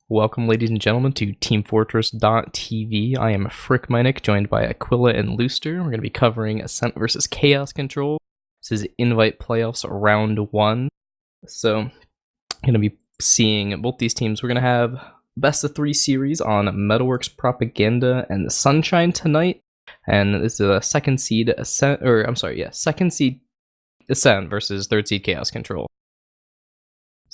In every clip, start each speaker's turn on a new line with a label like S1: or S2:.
S1: Welcome, ladies and gentlemen, to teamfortress.tv. I am FrickMyNick, joined by Aquila and Looster. We're going to be covering Ascent versus Chaos Control. This is Invite Playoffs Round 1. So, I'm going to be seeing both these teams. We're going to have best of 3 series on Metalworks Propaganda and the Sunshine tonight. And this is a second seed Ascent versus third seed Chaos Control.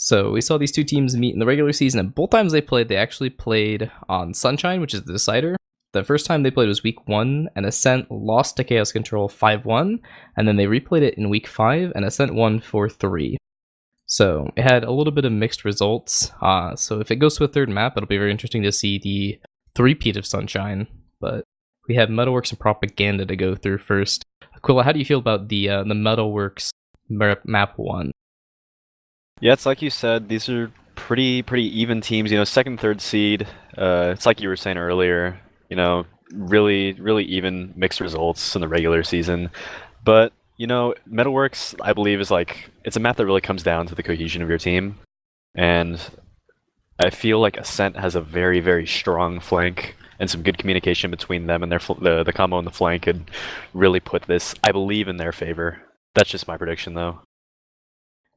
S1: So we saw these two teams meet in the regular season, and both times they actually played on Sunshine, which is the decider. The first time they played was Week 1, and Ascent lost to Chaos Control 5-1, and then they replayed it in Week 5, and Ascent won 4-3. So it had a little bit of mixed results. So if it goes to a third map, it'll be very interesting to see the three-peat of Sunshine. But we have Metalworks and Propaganda to go through first. Aquila, how do you feel about the Metalworks map 1?
S2: Yeah, it's like you said, these are pretty even teams, second, third seed. It's like you were saying earlier, really even mixed results in the regular season. But, Metalworks, I believe, is it's a map that really comes down to the cohesion of your team. And I feel like Ascent has a very, very strong flank and some good communication between them, and the combo on the flank could really put this, I believe, in their favor. That's just my prediction, though.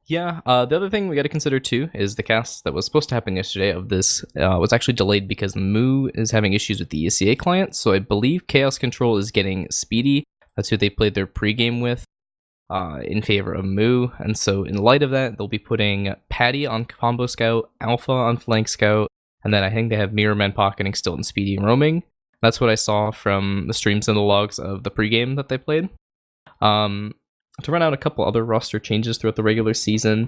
S1: Yeah, the other thing we got to consider too is the cast that was supposed to happen yesterday of this was actually delayed because Moo is having issues with the ESEA client, so I believe Chaos Control is getting Speedy. That's who they played their pregame with in favor of Moo, and so in light of that, they'll be putting Patty on Combo Scout, Alpha on Flank Scout, and then I think they have Mirrorman pocketing still in Speedy and Roaming. That's what I saw from the streams and the logs of the pregame that they played. To run out a couple other roster changes throughout the regular season,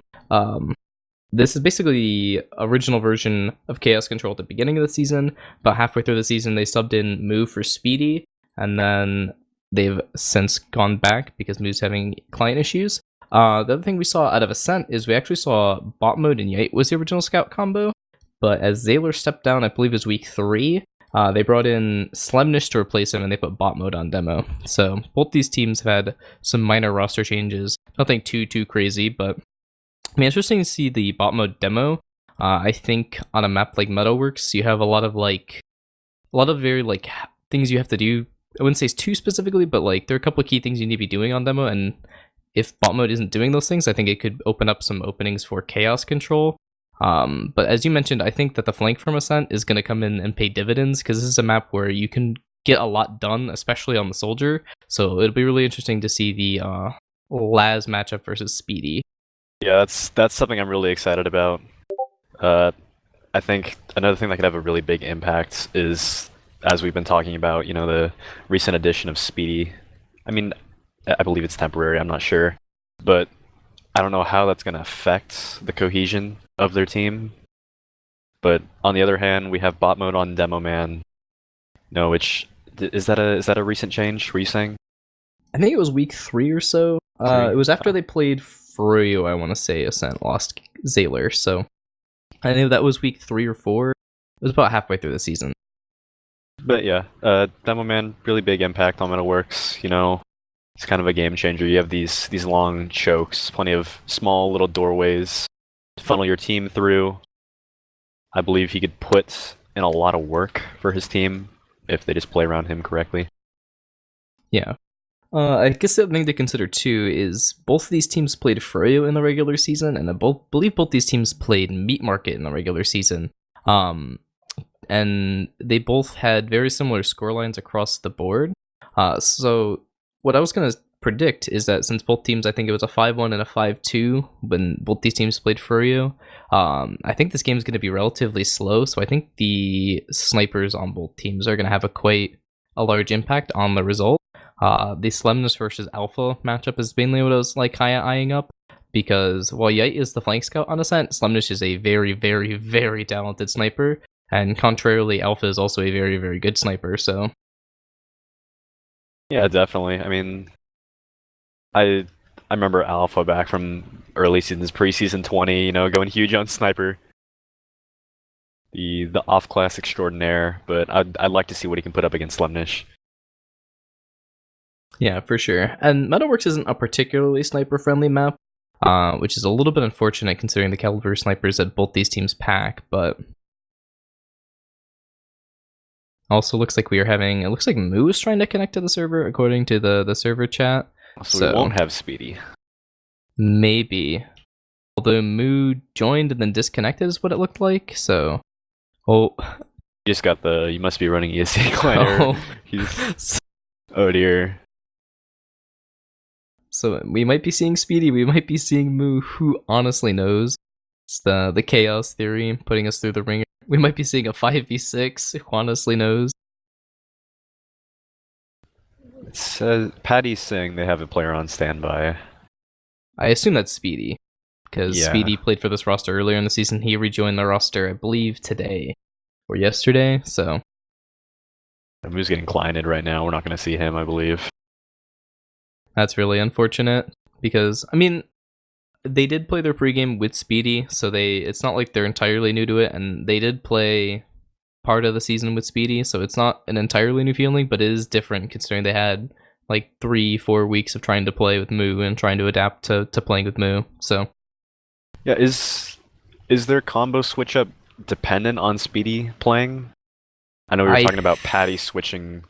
S1: this is basically the original version of Chaos Control at the beginning of the season, but halfway through the season they subbed in Moo for Speedy, and then they've since gone back because Moo's having client issues. The other thing we saw out of Ascent is we actually saw Bot Mode and Yite was the original scout combo, but as Zayler stepped down, I believe it was Week 3, they brought in Slemnish to replace him, and they put Bot Mode on demo. So both these teams have had some minor roster changes. Nothing too crazy, but I mean, interesting to see the Bot Mode demo. I think on a map like Metalworks, you have a lot of very things you have to do. I wouldn't say it's too specifically, but there are a couple of key things you need to be doing on demo. And if Bot Mode isn't doing those things, I think it could open up some openings for Chaos Control. But as you mentioned, I think that the flank from Ascent is going to come in and pay dividends because this is a map where you can get a lot done, especially on the soldier. So it'll be really interesting to see the Laz matchup versus Speedy.
S2: Yeah, that's something I'm really excited about. I think another thing that could have a really big impact is, as we've been talking about, the recent addition of Speedy. I mean, I believe it's temporary, I'm not sure. But I don't know how that's going to affect the cohesion of their team. But on the other hand, we have Bot Mode on Demo Man. No, which is that a recent change? Were you saying?
S1: I think it was Week 3 or so. It was after they played Froyo, I want to say. Ascent lost Zayler, so I know that was Week 3 or 4. It was about halfway through the season.
S2: But yeah, Demo Man, really big impact on Metalworks. It's kind of a game changer. You have these long chokes, plenty of small little doorways to funnel your team through. I believe he could put in a lot of work for his team if they just play around him correctly.
S1: Yeah. I guess the other thing to consider too is both of these teams played Froyo in the regular season, and I believe both these teams played Meat Market in the regular season. And they both had very similar scorelines across the board. So what I was going to predict is that since both teams, I think it was a 5-1 and a 5-2 when both these teams played Froyo, I think this game is going to be relatively slow, so I think the snipers on both teams are going to have quite a large impact on the result. The Slemness versus Alpha matchup is mainly what I was eyeing up, because while Yite is the flank scout on Ascent, Slemnish is a very, very, very talented sniper, and contrarily, Alpha is also a very, very good sniper, so...
S2: Yeah, definitely. I mean, I remember Alpha back from early seasons, preseason 20, going huge on Sniper. The off-class extraordinaire, but I'd like to see what he can put up against Slemnish.
S1: Yeah, for sure. And Metalworks isn't a particularly sniper-friendly map, which is a little bit unfortunate considering the caliber snipers that both these teams pack, but Also looks like we are having, it looks like Moo is trying to connect to the server according to the server chat.
S2: So we won't have Speedy.
S1: Maybe. Although Moo joined and then disconnected is what it looked like, so... Oh.
S2: You just got the, you must be running ESEA client.
S1: Oh.
S2: He's... Oh dear.
S1: So we might be seeing Speedy, we might be seeing Moo, who honestly knows? It's the chaos theory putting us through the ringer. We might be seeing a 5v6, who honestly knows?
S2: It says, Patty's saying they have a player on standby.
S1: I assume that's Speedy, because
S2: Yeah.
S1: Speedy played for this roster earlier in the season. He rejoined the roster, I believe, today or yesterday, so...
S2: Moo's getting cliented right now. We're not going to see him, I believe.
S1: That's really unfortunate, because, I mean, they did play their pregame with Speedy, so it's not like they're entirely new to it, and they did play part of the season with Speedy, so it's not an entirely new feeling, but it is different considering they had like 3-4 weeks of trying to play with Moo and trying to adapt to playing with Moo, so...
S2: Yeah, is their combo switch up dependent on Speedy playing? I know we were talking about Patty switching.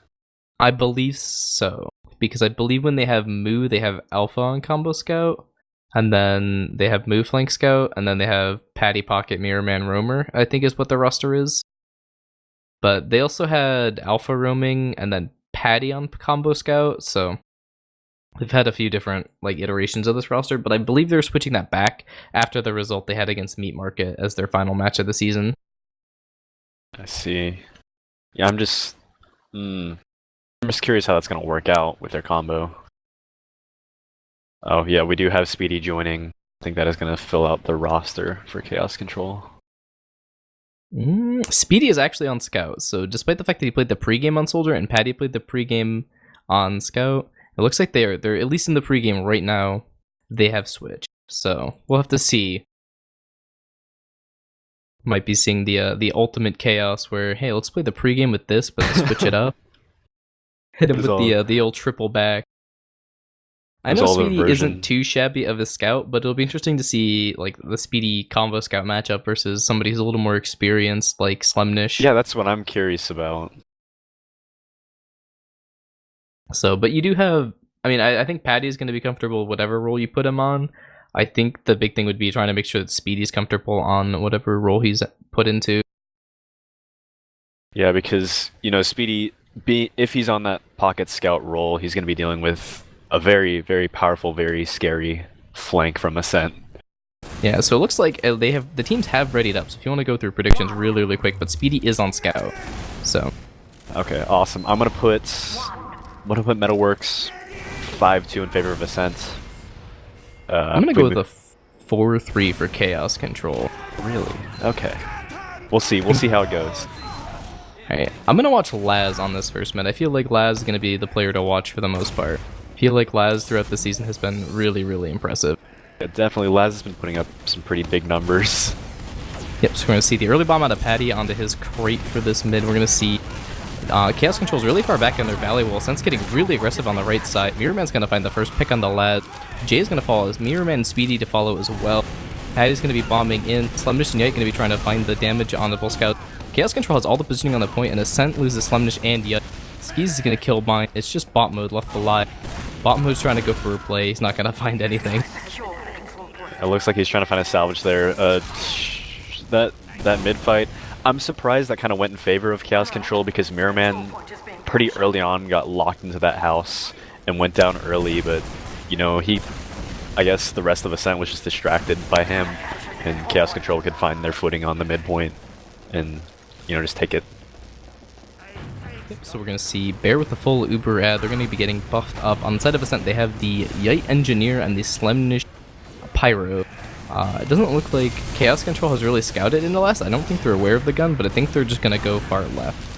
S1: I believe so, because I believe when they have Moo, they have Alpha on Combo Scout, and then they have Moo Flank Scout, and then they have Patty Pocket Mirror Man Roamer, I think is what the roster is. But they also had Alpha roaming, and then Patty on Combo Scout, so they've had a few different like iterations of this roster, but I believe they're switching that back after the result they had against Meat Market as their final match of the season.
S2: I see. Yeah, I'm just curious how that's going to work out with their combo. Oh yeah, we do have Speedy joining. I think that is going to fill out the roster for Chaos Control.
S1: Speedy is actually on Scout, so despite the fact that he played the pregame on Soldier and Patty played the pregame on Scout, it looks like they're at least in the pregame right now. They have switched, so we'll have to see. Might be seeing the ultimate chaos where, hey, let's play the pregame with this, but switch it up. Hit him with the old triple back. I know Speedy isn't too shabby of a scout, but it'll be interesting to see like the Speedy combo scout matchup versus somebody who's a little more experienced, like Slemnish.
S2: Yeah, that's what I'm curious about.
S1: So, but you do have, I mean, I think Patty's going to be comfortable with whatever role you put him on. I think the big thing would be trying to make sure that Speedy's comfortable on whatever role he's put into.
S2: Yeah, because, you know, Speedy, if he's on that pocket scout role, he's going to be dealing with a very, very powerful, very scary flank from Ascent.
S1: Yeah, so it looks like the teams have readied up. So if you want to go through predictions really, really quick, but Speedy is on scout. So. Okay,
S2: awesome. I'm gonna put Metalworks 5-2 in favor of Ascent.
S1: I'm gonna go with a 4-3 for Chaos Control.
S2: Really? Okay. We'll see. We'll see how it goes.
S1: Alright, I'm gonna watch Laz on this first mid. I feel like Laz is gonna be the player to watch for the most part. I feel like Laz throughout the season has been really, really impressive.
S2: Yeah, definitely. Laz has been putting up some pretty big numbers.
S1: Yep, so we're gonna see the early bomb out of Patty onto his crate for this mid. We're gonna see Chaos Control's really far back in their valley wall. Sense getting really aggressive on the right side. Mirrorman's gonna find the first pick on the Laz. Jay's gonna follow as Mirrorman and Speedy to follow as well. Patty's gonna be bombing in. Slemnish and Yite gonna be trying to find the damage on the Bull Scout. Chaos Control has all the positioning on the point, and Ascent loses Slemnish and Yite. Skis is gonna kill mine. It's just bot mode left alive. Bot mode's trying to go for a play. He's not gonna find anything.
S2: It looks like he's trying to find a salvage there. That mid fight, I'm surprised that kind of went in favor of Chaos Control because Mirrorman pretty early on got locked into that house and went down early, but you know, I guess the rest of Ascent was just distracted by him, and Chaos Control could find their footing on the midpoint and, you know, just take it.
S1: Yep, so we're going to see Bear with the full Uber ad. They're going to be getting buffed up. On the side of Ascent, they have the Yite Engineer and the Slemnish Pyro. It doesn't look like Chaos Control has really scouted into last. I don't think they're aware of the gun, but I think they're just going to go far left.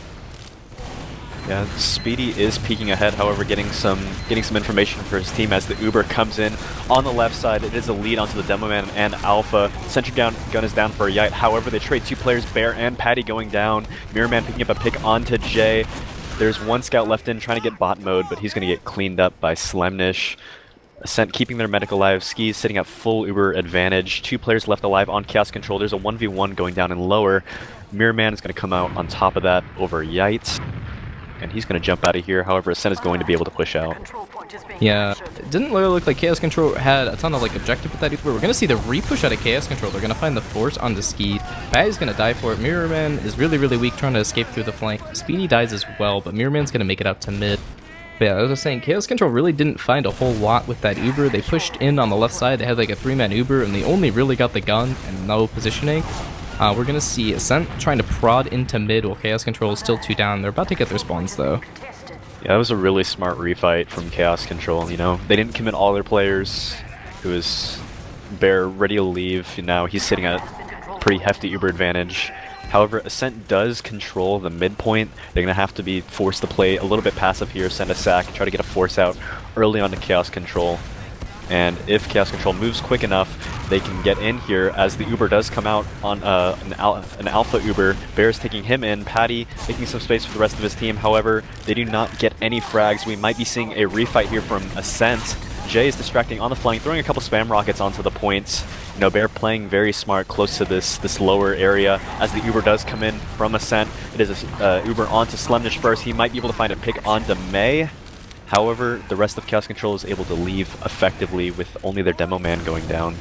S2: Yeah, Speedy is peeking ahead, however, getting some information for his team as the Uber comes in on the left side. It is a lead onto the Demo Man and Alpha. Sentry gun is down for a Yite. However, they trade two players, Bear and Patty going down. Mirrorman picking up a pick onto Jay. There's one scout left in trying to get bot mode, but he's going to get cleaned up by Slemnish. Ascent keeping their medic alive. Skis sitting at full Uber advantage. 2 players left alive on Chaos Control. There's a 1v1 going down in lower. Mirror Man is going to come out on top of that over Yites. And he's going to jump out of here. However, Ascent is going to be able to push out.
S1: Yeah, it didn't really look like Chaos Control had a ton of like objective with that either. We're going to see the repush out of Chaos Control. They're going to find the force on the Ski. Patty's going to die for it. Mirror Man is really, really weak trying to escape through the flank. Speedy dies as well, but Mirror Man's going to make it out to mid. But yeah, as I was saying, Chaos Control really didn't find a whole lot with that Uber. They pushed in on the left side. They had like a 3-man Uber, and they only really got the gun and no positioning. We're going to see Ascent trying to prod into mid while Chaos Control is still 2 down. They're about to get their spawns, though.
S2: Yeah, that was a really smart refight from Chaos Control. You know, they didn't commit all their players. It was Bear ready to leave. Now he's sitting at pretty hefty Uber advantage. However, Ascent does control the midpoint. They're going to have to be forced to play a little bit passive here, send a sack, try to get a force out early on to Chaos Control. And if Chaos Control moves quick enough, they can get in here as the Uber does come out on an Alpha Uber. Bear's taking him in, Patty making some space for the rest of his team. However, they do not get any frags. We might be seeing a refight here from Ascent. Jay is distracting on the flank, throwing a couple spam rockets onto the points. You know, Bear playing very smart close to this lower area as the Uber does come in from Ascent. It is a Uber onto Slemnish first. He might be able to find a pick onto May. However, the rest of Chaos Control is able to leave effectively with only their demo man going down.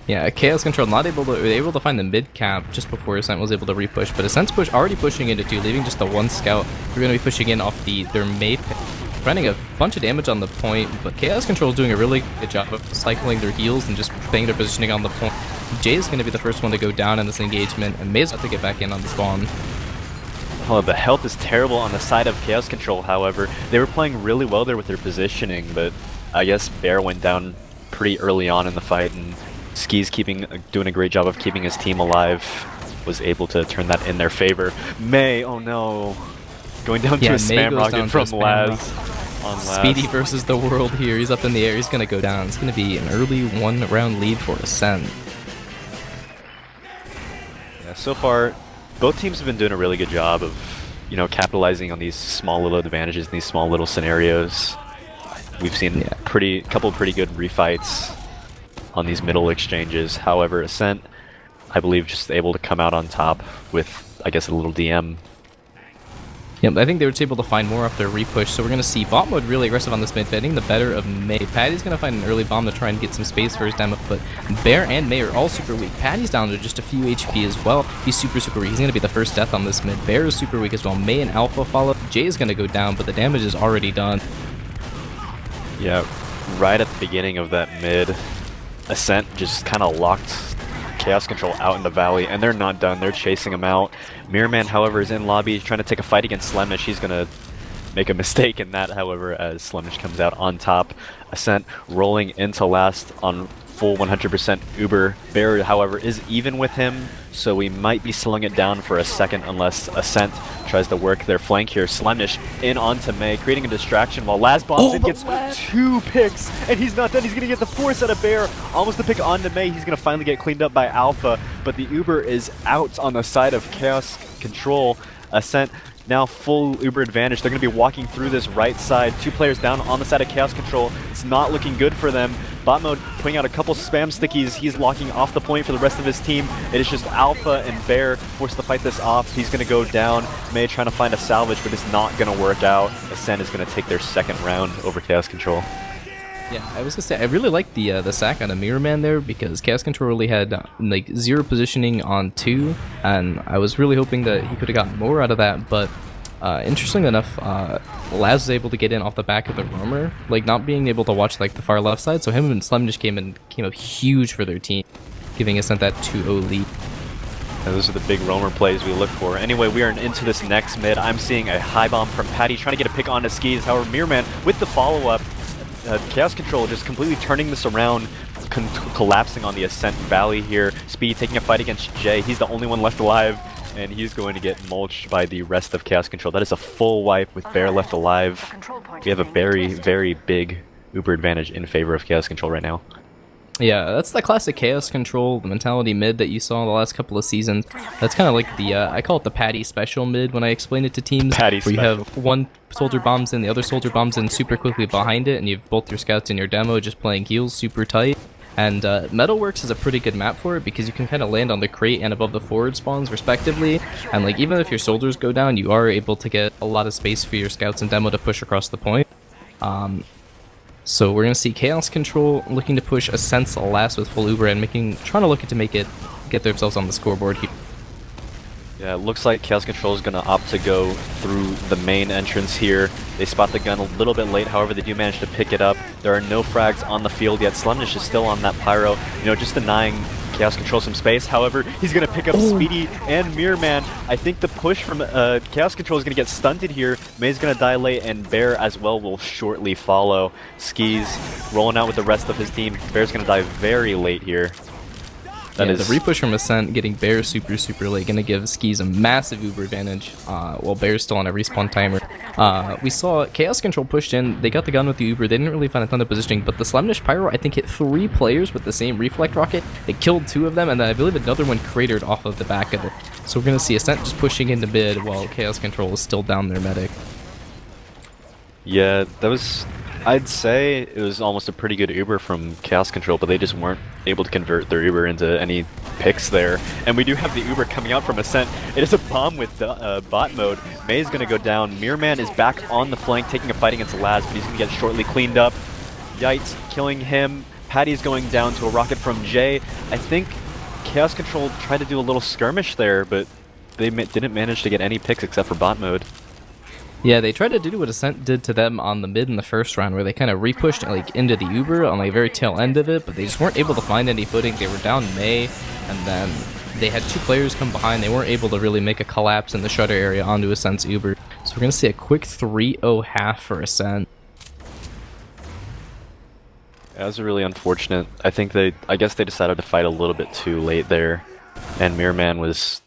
S1: Yeah, Chaos Control not able to find the mid cap just before Ascent was able to repush, but Ascent's already pushing into 2, leaving just the 1 scout. We're going to be pushing in off their May pick, finding a bunch of damage on the point, but Chaos Control is doing a really good job of cycling their heals and just playing their positioning on the point. Jay is going to be the first one to go down in this engagement, and May's about to get back in on the spawn.
S2: Oh, the health is terrible on the side of Chaos Control, however. They were playing really well there with their positioning, but I guess Bear went down pretty early on in the fight, and Ski's doing a great job of keeping his team alive, was able to turn that in their favor. May, oh no. Going down to a spam rocket from Laz.
S1: Speedy versus the world here. He's up in the air. He's going to go down. It's going to be an early 1-round lead for Ascent.
S2: Yeah, so far, both teams have been doing a really good job of, you know, capitalizing on these small little advantages in these small little scenarios. We've seen couple pretty good refights on these middle exchanges. However, Ascent, I believe, just able to come out on top with, I guess, a little DM.
S1: Yep, I think they were able to find more off their repush, so we're going to see bot mode really aggressive on this mid, getting the better of May. Patty's going to find an early bomb to try and get some space for his demo, but Bear and May are all super weak. Patty's down to just a few HP as well. He's super weak. He's going to be the first death on this mid. Bear is super weak as well. May and Alpha follow. Jay is going to go down, but the damage is already done.
S2: Yeah, right at the beginning of that mid, Ascent just kind of locked Chaos Control out in the valley, and they're not done. They're chasing him out. Mirror Man, however, is in lobby trying to take a fight against Slemish. He's going to make a mistake in that, however, as Slemish comes out on top. Ascent rolling into last on full 100% Uber. Bear, however, is even with him, so we might be slowing it down for a second unless Ascent tries to work their flank here. Slemish in onto May, creating a distraction while Laz bombs in, gets 2 picks, and he's not done. He's going to get the force out of Bear. Almost the pick onto May. He's going to finally get cleaned up by Alpha, but the Uber is out on the side of Chaos Control. Ascent now full Uber advantage. They're going to be walking through this right side. 2 players down on the side of Chaos Control. It's not looking good for them. Bot mode putting out a couple spam stickies. He's locking off the point for the rest of his team. It is just Alpha and Bear forced to fight this off. He's going to go down. May trying to find a salvage, but it's not going to work out. Ascent is going to take their second round over Chaos Control.
S1: Yeah, I was gonna say I really liked the sack on a Mirror Man there because Chaos Control really had like 0 positioning on 2, and I was really hoping that he could have gotten more out of that. But interestingly enough, Laz was able to get in off the back of the roamer, like not being able to watch like the far left side. So him and Slem just came up huge for their team, giving Ascent that 2-0 lead.
S2: And those are the big roamer plays we look for. Anyway, we are into this next mid. I'm seeing a high bomb from Patty trying to get a pick onto Skis. However, Mirror Man with the follow-up. Chaos Control just completely turning this around, collapsing on the Ascent Valley here. Speed taking a fight against Jay. He's the only one left alive, and he's going to get mulched by the rest of Chaos Control. That is a full wipe with Bear left alive. We have a very, very big Uber advantage in favor of Chaos Control right now.
S1: Yeah, that's the classic chaos control, the mentality mid that you saw the last couple of seasons. That's kind of like the, I call it the Patty special mid when I explain it to teams.
S2: Patty
S1: where you
S2: special.
S1: have one soldier bombs in, the other soldier bombs in super quickly behind it, and you have both your scouts in your demo just playing heals super tight. And Metalworks is a pretty good map for it because you can kind of land on the crate and above the forward spawns respectively. And like even if your soldiers go down, you are able to get a lot of space for your scouts and demo to push across the point. So we're gonna see Chaos Control looking to push Ascent last with full Uber and trying to look to get themselves on the scoreboard here.
S2: Yeah, it looks like Chaos Control is going to opt to go through the main entrance here. They spot the gun a little bit late, however they do manage to pick it up. There are no frags on the field yet. Slumnish is still on that pyro, you know, just denying Chaos Control some space. However, he's going to pick up Speedy and Mirror Man. I think the push from Chaos Control is going to get stunted here. May's going to die late, and Bear as well will shortly follow. Skis rolling out with the rest of his team. Bear's going to die very late here.
S1: The repush from Ascent getting Bear super late, gonna give Skis a massive Uber advantage, while Bear's still on a respawn timer. We saw Chaos Control pushed in, they got the gun with the Uber, they didn't really find a ton of positioning, but the Slumnish Pyro I think hit 3 players with the same Reflect Rocket. It killed 2 of them, and then I believe another one cratered off of the back of it. So we're gonna see Ascent just pushing into mid while Chaos Control is still down their medic.
S2: Yeah, that was... I'd say it was almost a pretty good Uber from Chaos Control, but they just weren't able to convert their Uber into any picks there. And we do have the Uber coming out from Ascent. It is a bomb with bot mode. May's going to go down. Mirrorman is back on the flank, taking a fight against Laz, but he's going to get shortly cleaned up. Yites killing him. Patty's going down to a rocket from Jay. I think Chaos Control tried to do a little skirmish there, but they didn't manage to get any picks except for bot mode.
S1: Yeah, they tried to do what Ascent did to them on the mid in the first round, where they kind of repushed like into the Uber on like very tail end of it, but they just weren't able to find any footing. They were down May, and then they had 2 players come behind. They weren't able to really make a collapse in the shutter area onto Ascent's Uber. So we're gonna see a quick 3-0 half for Ascent.
S2: That was really unfortunate. I guess they decided to fight a little bit too late there, and Mirrorman was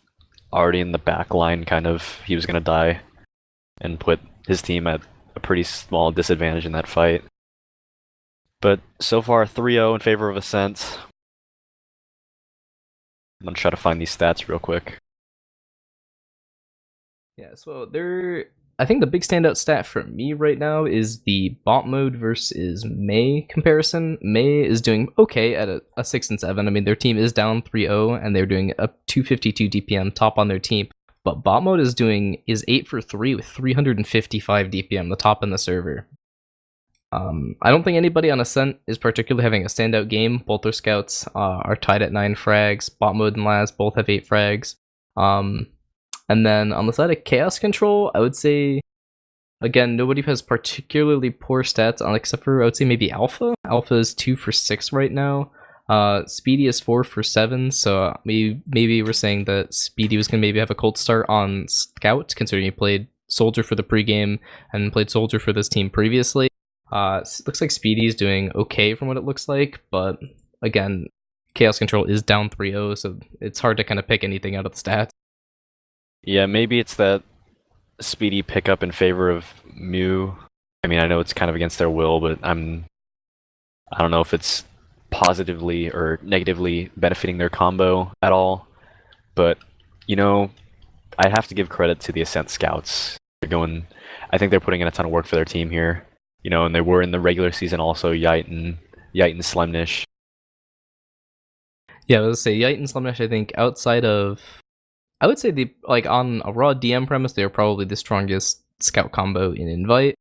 S2: already in the back line, kind of. He was gonna die and put his team at a pretty small disadvantage in that fight. But so far, 3-0 in favor of Ascent. I'm gonna try to find these stats real quick.
S1: Yeah, so I think the big standout stat for me right now is the bot mode versus May comparison. May is doing okay at a 6 and 7. I mean, their team is down 3-0, and they're doing a 252 DPM top on their team. But bot mode is 8 for 3 with 355 DPM, the top in the server. I don't think anybody on Ascent is particularly having a standout game. Both their scouts are tied at 9 frags. Bot mode and Laz both have 8 frags. And then on the side of Chaos Control, I would say, again, nobody has particularly poor stats on, except for, I would say, maybe Alpha. Alpha is 2 for 6 right now. Speedy is 4 for 7, so maybe we're saying that Speedy was going to maybe have a cold start on Scout, considering he played Soldier for the pregame and played Soldier for this team previously. Looks like Speedy is doing okay from what it looks like, but again, Chaos Control is down 3-0, so it's hard to kind of pick anything out of the stats.
S2: Yeah, maybe it's that Speedy pickup in favor of Mew. I mean, I know it's kind of against their will, but I don't know if it's positively or negatively benefiting their combo at all. But, you know, I have to give credit to the Ascent scouts. I think they're putting in a ton of work for their team here. You know, and they were in the regular season also, Yite and Slumnish.
S1: Yeah, I would say Yite and Slumnish, I think, outside of... I would say, on a raw DM premise, they're probably the strongest scout combo in Invite.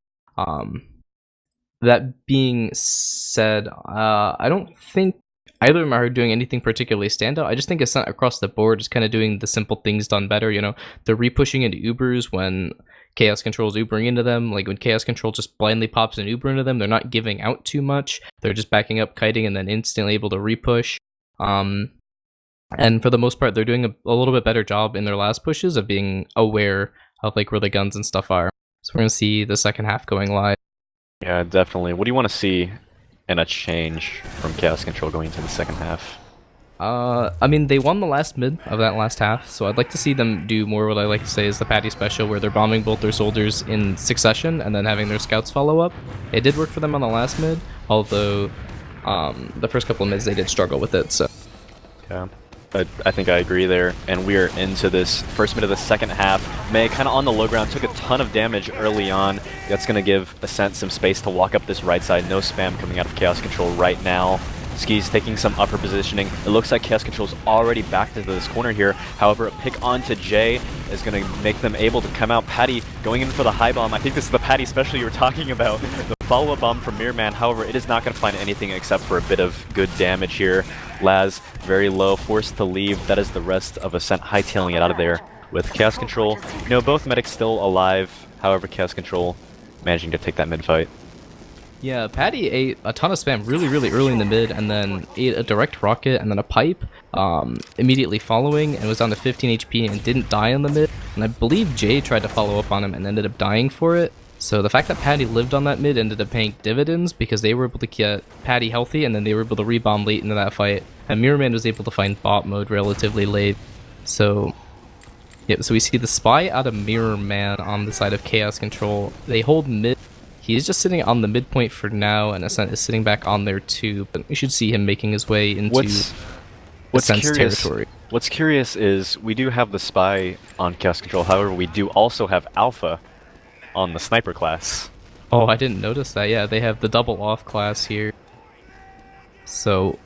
S1: That being said, I don't think either of them are doing anything particularly standout. I just think Ascent across the board is kind of doing the simple things done better. You know, they're repushing into Ubers when Chaos Control's Ubering into them. Like when Chaos Control just blindly pops an Uber into them, they're not giving out too much. They're just backing up, kiting, and then instantly able to repush. And for the most part, they're doing a little bit better job in their last pushes of being aware of like where the guns and stuff are. So we're gonna see the second half going live.
S2: Yeah, definitely. What do you want to see in a change from Chaos Control going into the second half?
S1: I mean, they won the last mid of that last half, so I'd like to see them do more what I like to say is the Patty special, where they're bombing both their soldiers in succession and then having their scouts follow up. It did work for them on the last mid, although the first couple of mids they did struggle with it. So
S2: yeah. I think I agree there, and we are into this first mid of the second half. May kind of on the low ground, took a ton of damage early on. That's going to give Ascent some space to walk up this right side. No spam coming out of Chaos Control right now. Ski's taking some upper positioning. It looks like Chaos Control's already backed into this corner here. However, a pick onto Jay is going to make them able to come out. Patty going in for the high bomb. I think this is the Patty special you were talking about. The follow-up bomb from Mirrorman. However, it is not going to find anything except for a bit of good damage here. Laz, very low, forced to leave. That is the rest of Ascent hightailing it out of there with Chaos Control. You know, both medics still alive. However, Chaos Control managing to take that mid-fight.
S1: yeah, Patty ate a ton of spam really early in the mid, and then ate a direct rocket and then a pipe immediately following, and was down to 15 HP and didn't die in the mid. And I believe Jay tried to follow up on him and ended up dying for it. So the fact that Patty lived on that mid ended up paying dividends because they were able to get Patty healthy, and then they were able to rebomb late into that fight. And Mirrorman was able to find bot mode relatively late. So yeah, so we see the spy out of Mirrorman on the side of Chaos Control. They hold mid. He's just sitting on the midpoint for now, and Ascent is sitting back on there too, but we should see him making his way into Ascent's territory.
S2: What's curious is we do have the spy on Chaos Control, however we do also have Alpha on the sniper class.
S1: Oh, I didn't notice that. Yeah, they have the double off class here. So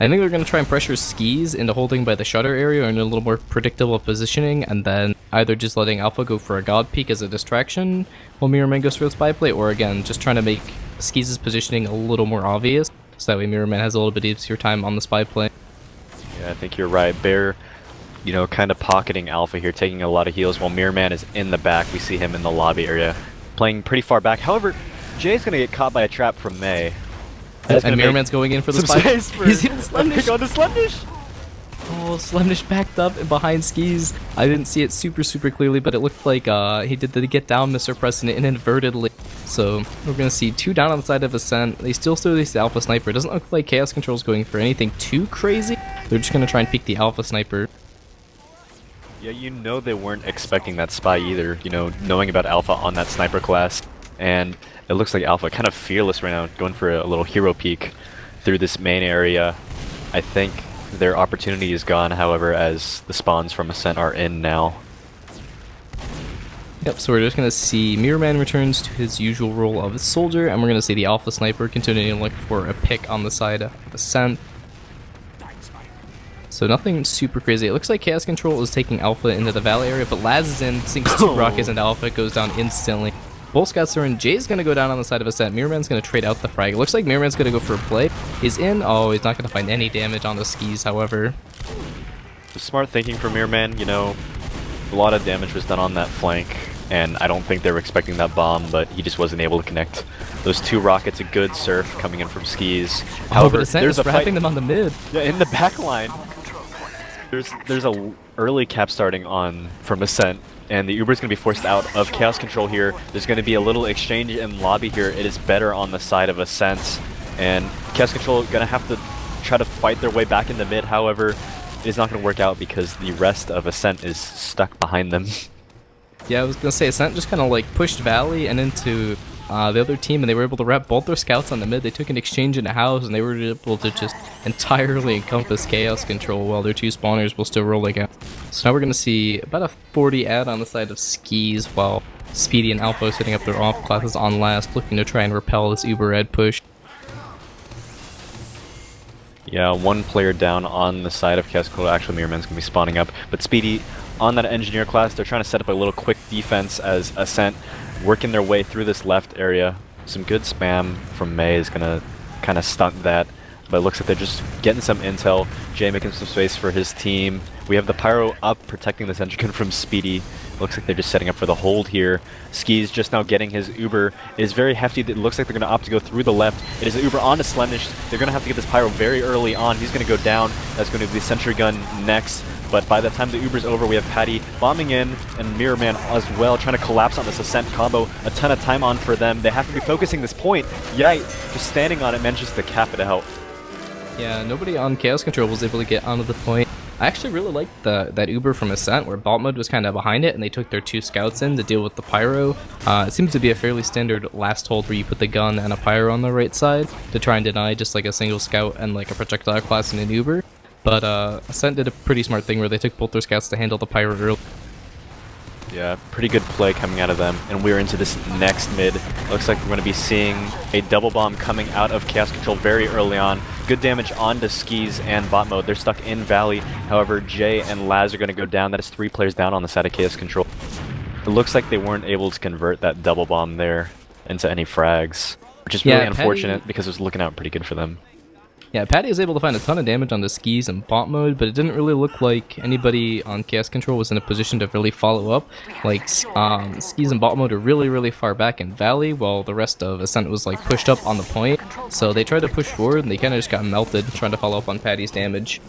S1: I think they're going to try and pressure Skis into holding by the shutter area or in a little more predictable positioning, and then either just letting Alpha go for a god peek as a distraction while Mirrorman goes for the spy play, or again, just trying to make Skis' positioning a little more obvious, so that way Mirrorman has a little bit easier time on the spy play.
S2: Yeah, I think you're right. Bear, you know, kind of pocketing Alpha here, taking a lot of heals while Mirrorman is in the back. We see him in the lobby area, playing pretty far back. However, Jay's going to get caught by a trap from May.
S1: And Mirrorman's going in for the spy.
S2: He's hitting Slemnish. On the Slemnish.
S1: Oh, Slemnish backed up and behind Skis. I didn't see it super clearly, but it looked like he did the get down, Mr. Pressing it inadvertently. So we're going to see 2 down on the side of Ascent. They still release the Alpha Sniper. It doesn't look like Chaos Control's going for anything too crazy. They're just going to try and peek the Alpha Sniper.
S2: Yeah, you know they weren't expecting that spy either, you know, knowing about Alpha on that sniper class. And it looks like Alpha kind of fearless right now, going for a little hero peek through this main area. I think their opportunity is gone, however, as the spawns from Ascent are in now.
S1: Yep, so we're just going to see Mirrorman returns to his usual role of a soldier, and we're going to see the Alpha Sniper continuing to look for a pick on the side of Ascent. So nothing super crazy. It looks like Chaos Control is taking Alpha into the Valley area, but Laz is in, sinks 2 rockets into Alpha, goes down instantly. Both scouts are in. Jay's going to go down on the side of Ascent. Mirrorman's going to trade out the frag. It looks like Mirrorman's going to go for a play. He's in. Oh, he's not going to find any damage on the Skis, however.
S2: Smart thinking from Mirrorman, you know, a lot of damage was done on that flank, and I don't think they were expecting that bomb, but he just wasn't able to connect. Those 2 rockets, a good surf coming in from Skis.
S1: However, but Ascent is wrapping them on the mid.
S2: Yeah, in the back line. There's a early cap starting on from Ascent, and the Uber's going to be forced out of Chaos Control here. There's going to be a little exchange in lobby here. It is better on the side of Ascent, and Chaos Control going to have to try to fight their way back in the mid. However, it is not going to work out because the rest of Ascent is stuck behind them.
S1: Yeah, I was going to say, Ascent just kind of like pushed Valley and into the other team, and they were able to wrap both their scouts on the mid. They took an exchange in a house, and they were able to just entirely encompass Chaos Control while their 2 spawners will still rolling out. So now we're going to see about a 40 ad on the side of Skis, while Speedy and Alpha are setting up their off classes on last, looking to try and repel this Uber ad push.
S2: Yeah, 1 player down on the side of Chaos Control. Actually, Mirrorman's going to be spawning up, but Speedy on that engineer class, they're trying to set up a little quick defense as Ascent working their way through this left area. Some good spam from May is going to kind of stunt that, but it looks like they're just getting some intel. Jay making some space for his team. We have the Pyro up, protecting this engine from Speedy. Looks like they're just setting up for the hold here. Ski's just now getting his Uber. It is very hefty. It looks like they're going to opt to go through the left. It is an Uber onto Slemnish. They're going to have to get this Pyro very early on. He's going to go down. That's going to be the Sentry Gun next. But by the time the Uber's over, we have Patty bombing in, and Mirrorman as well, trying to collapse on this Ascent combo. A ton of time on for them. They have to be focusing this point. Yite, just standing on it, manages to cap it out.
S1: Yeah, nobody on Chaos Control was able to get onto the point. I actually really liked that Uber from Ascent where Vault Mode was kind of behind it and they took their 2 scouts in to deal with the pyro. It seems to be a fairly standard last hold where you put the gun and a pyro on the right side to try and deny just like a single scout and like a projectile class in an Uber. But Ascent did a pretty smart thing where they took both their scouts to handle the pyro early.
S2: Yeah, pretty good play coming out of them, and we're into this next mid. Looks like we're going to be seeing a double bomb coming out of Chaos Control very early on. Good damage onto Skis and Bot Mode. They're stuck in Valley. However, Jay and Laz are going to go down. That is 3 players down on the side of Chaos Control. It looks like they weren't able to convert that double bomb there into any frags, which is really unfortunate because it was looking out pretty good for them.
S1: Yeah, Patty was able to find a ton of damage on the Skis and Bot Mode, but it didn't really look like anybody on Chaos Control was in a position to really follow up. Like, Skis and Bot Mode are really, really far back in Valley, while the rest of Ascent was like pushed up on the point. So they tried to push forward, and they kind of just got melted trying to follow up on Patty's damage.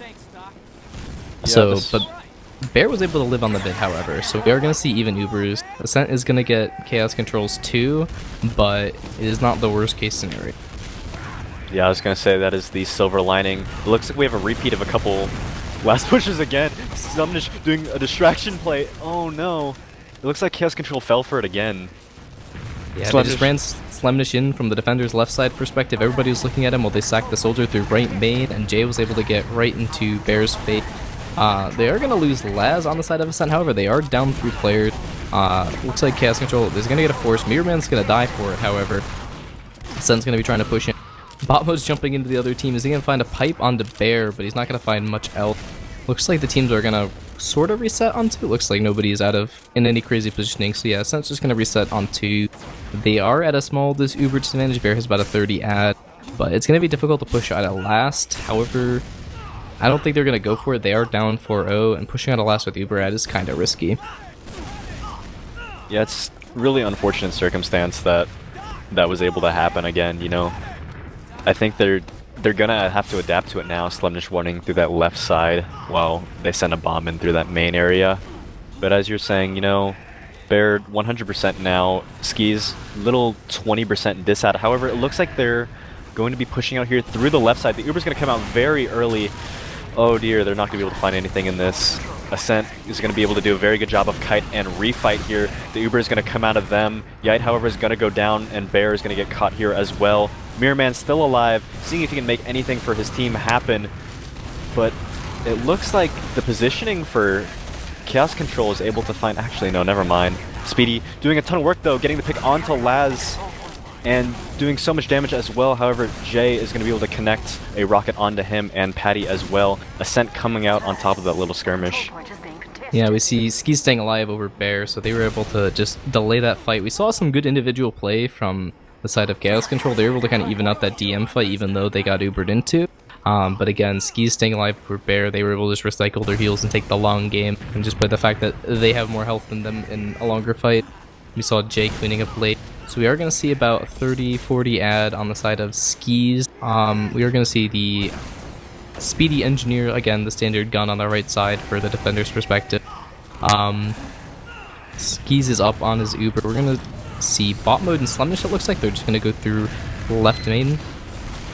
S1: Yeah, but Bear was able to live on the mid, however, so we are going to see even Ubers. Ascent is going to get Chaos Controls too, but it is not the worst case scenario.
S2: Yeah, I was going to say that is the silver lining. It looks like we have a repeat of a couple last pushes again. Slumnish doing a distraction play. Oh no. It looks like Chaos Control fell for it again.
S1: Yeah, they just ran Slemnish in from the defender's left side perspective. Everybody was looking at him while they sacked the soldier through right main, and Jay was able to get right into Bear's fate. They are going to lose Laz on the side of Ascent, however, they are down 3 players. Looks like Chaos Control is going to get a force. Mirror Man's going to die for it, however. Ascent's going to be trying to push in. Botmo's jumping into the other team. Is he going to find a pipe onto Bear, but he's not going to find much else. Looks like the teams are going to sort of reset on 2. Looks like nobody is in any crazy positioning. So yeah, Ascent's just going to reset on 2. They are at a small Uber disadvantage. Bear has about a 30 ad, but it's going to be difficult to push out at last. However, I don't think they're going to go for it. They are down 4-0, and pushing out a last with Uber ad is kind of risky.
S2: Yeah, it's really unfortunate circumstance that was able to happen again, you know. I think they're gonna have to adapt to it now. Slemnish running through that left side while they send a bomb in through that main area. But as you're saying, you know, Bear 100% now. Skis little 20% dis out. However, it looks like they're going to be pushing out here through the left side. The Uber's gonna come out very early. Oh dear, they're not gonna be able to find anything in this. Ascent is going to be able to do a very good job of kite and refight here. The Uber is going to come out of them. Yite, however, is going to go down, and Bear is going to get caught here as well. Mirror Man still alive, seeing if he can make anything for his team happen. But it looks like the positioning for Chaos Control is able to find... Actually, no, never mind. Speedy doing a ton of work, though, getting the pick onto Laz and doing so much damage as well. However, Jay is going to be able to connect a rocket onto him and Patty as well. Ascent coming out on top of that little skirmish.
S1: Yeah, we see Skis staying alive over Bear, so they were able to just delay that fight. We saw some good individual play from the side of Chaos Control. They were able to kind of even out that DM fight, even though they got Ubered into. But again, Skis staying alive over Bear, they were able to just recycle their heals and take the long game, and just play the fact that they have more health than them in a longer fight. We saw Jay cleaning up late. So we are going to see about 30-40 ad on the side of Skis. We are going to see the Speedy Engineer, again, the standard gun on the right side for the defender's perspective. Skis is up on his Uber. We're going to see Bot Mode and Slemnish. It looks like they're just going to go through left main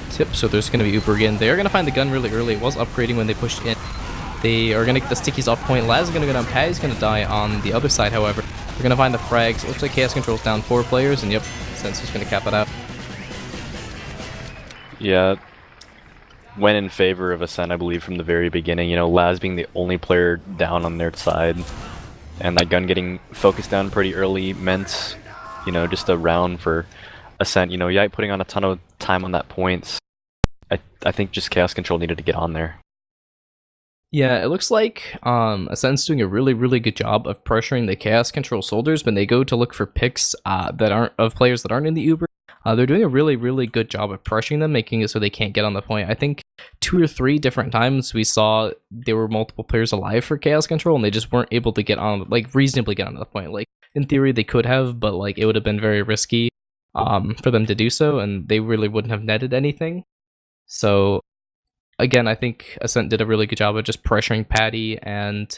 S1: tip, so there's going to be Uber again. They are going to find the gun really early. It was upgrading when they pushed in. They are going to get the stickies off point. Laz is going to go down. Patty's going to die on the other side, however. We're going to find the frags. It looks like Chaos Control's down 4 players, and yep, Sense is going to cap it out.
S2: Yeah, went in favor of Ascent, I believe, from the very beginning. You know, Laz being the only player down on their side, and that gun getting focused down pretty early meant, you know, just a round for Ascent. You know, Yite putting on a ton of time on that point. I think just Chaos Control needed to get on there.
S1: Yeah, it looks like Ascent's doing a really, really good job of pressuring the Chaos Control soldiers when they go to look for picks that aren't of players that aren't in the Uber. They're doing a really, really good job of pressuring them, making it so they can't get on the point. I think 2 or 3 different times we saw there were multiple players alive for Chaos Control, and they just weren't able to get on, like, reasonably get on the point. Like, in theory, they could have, but, like, it would have been very risky for them to do so, and they really wouldn't have netted anything. So... Again, I think Ascent did a really good job of just pressuring Patty and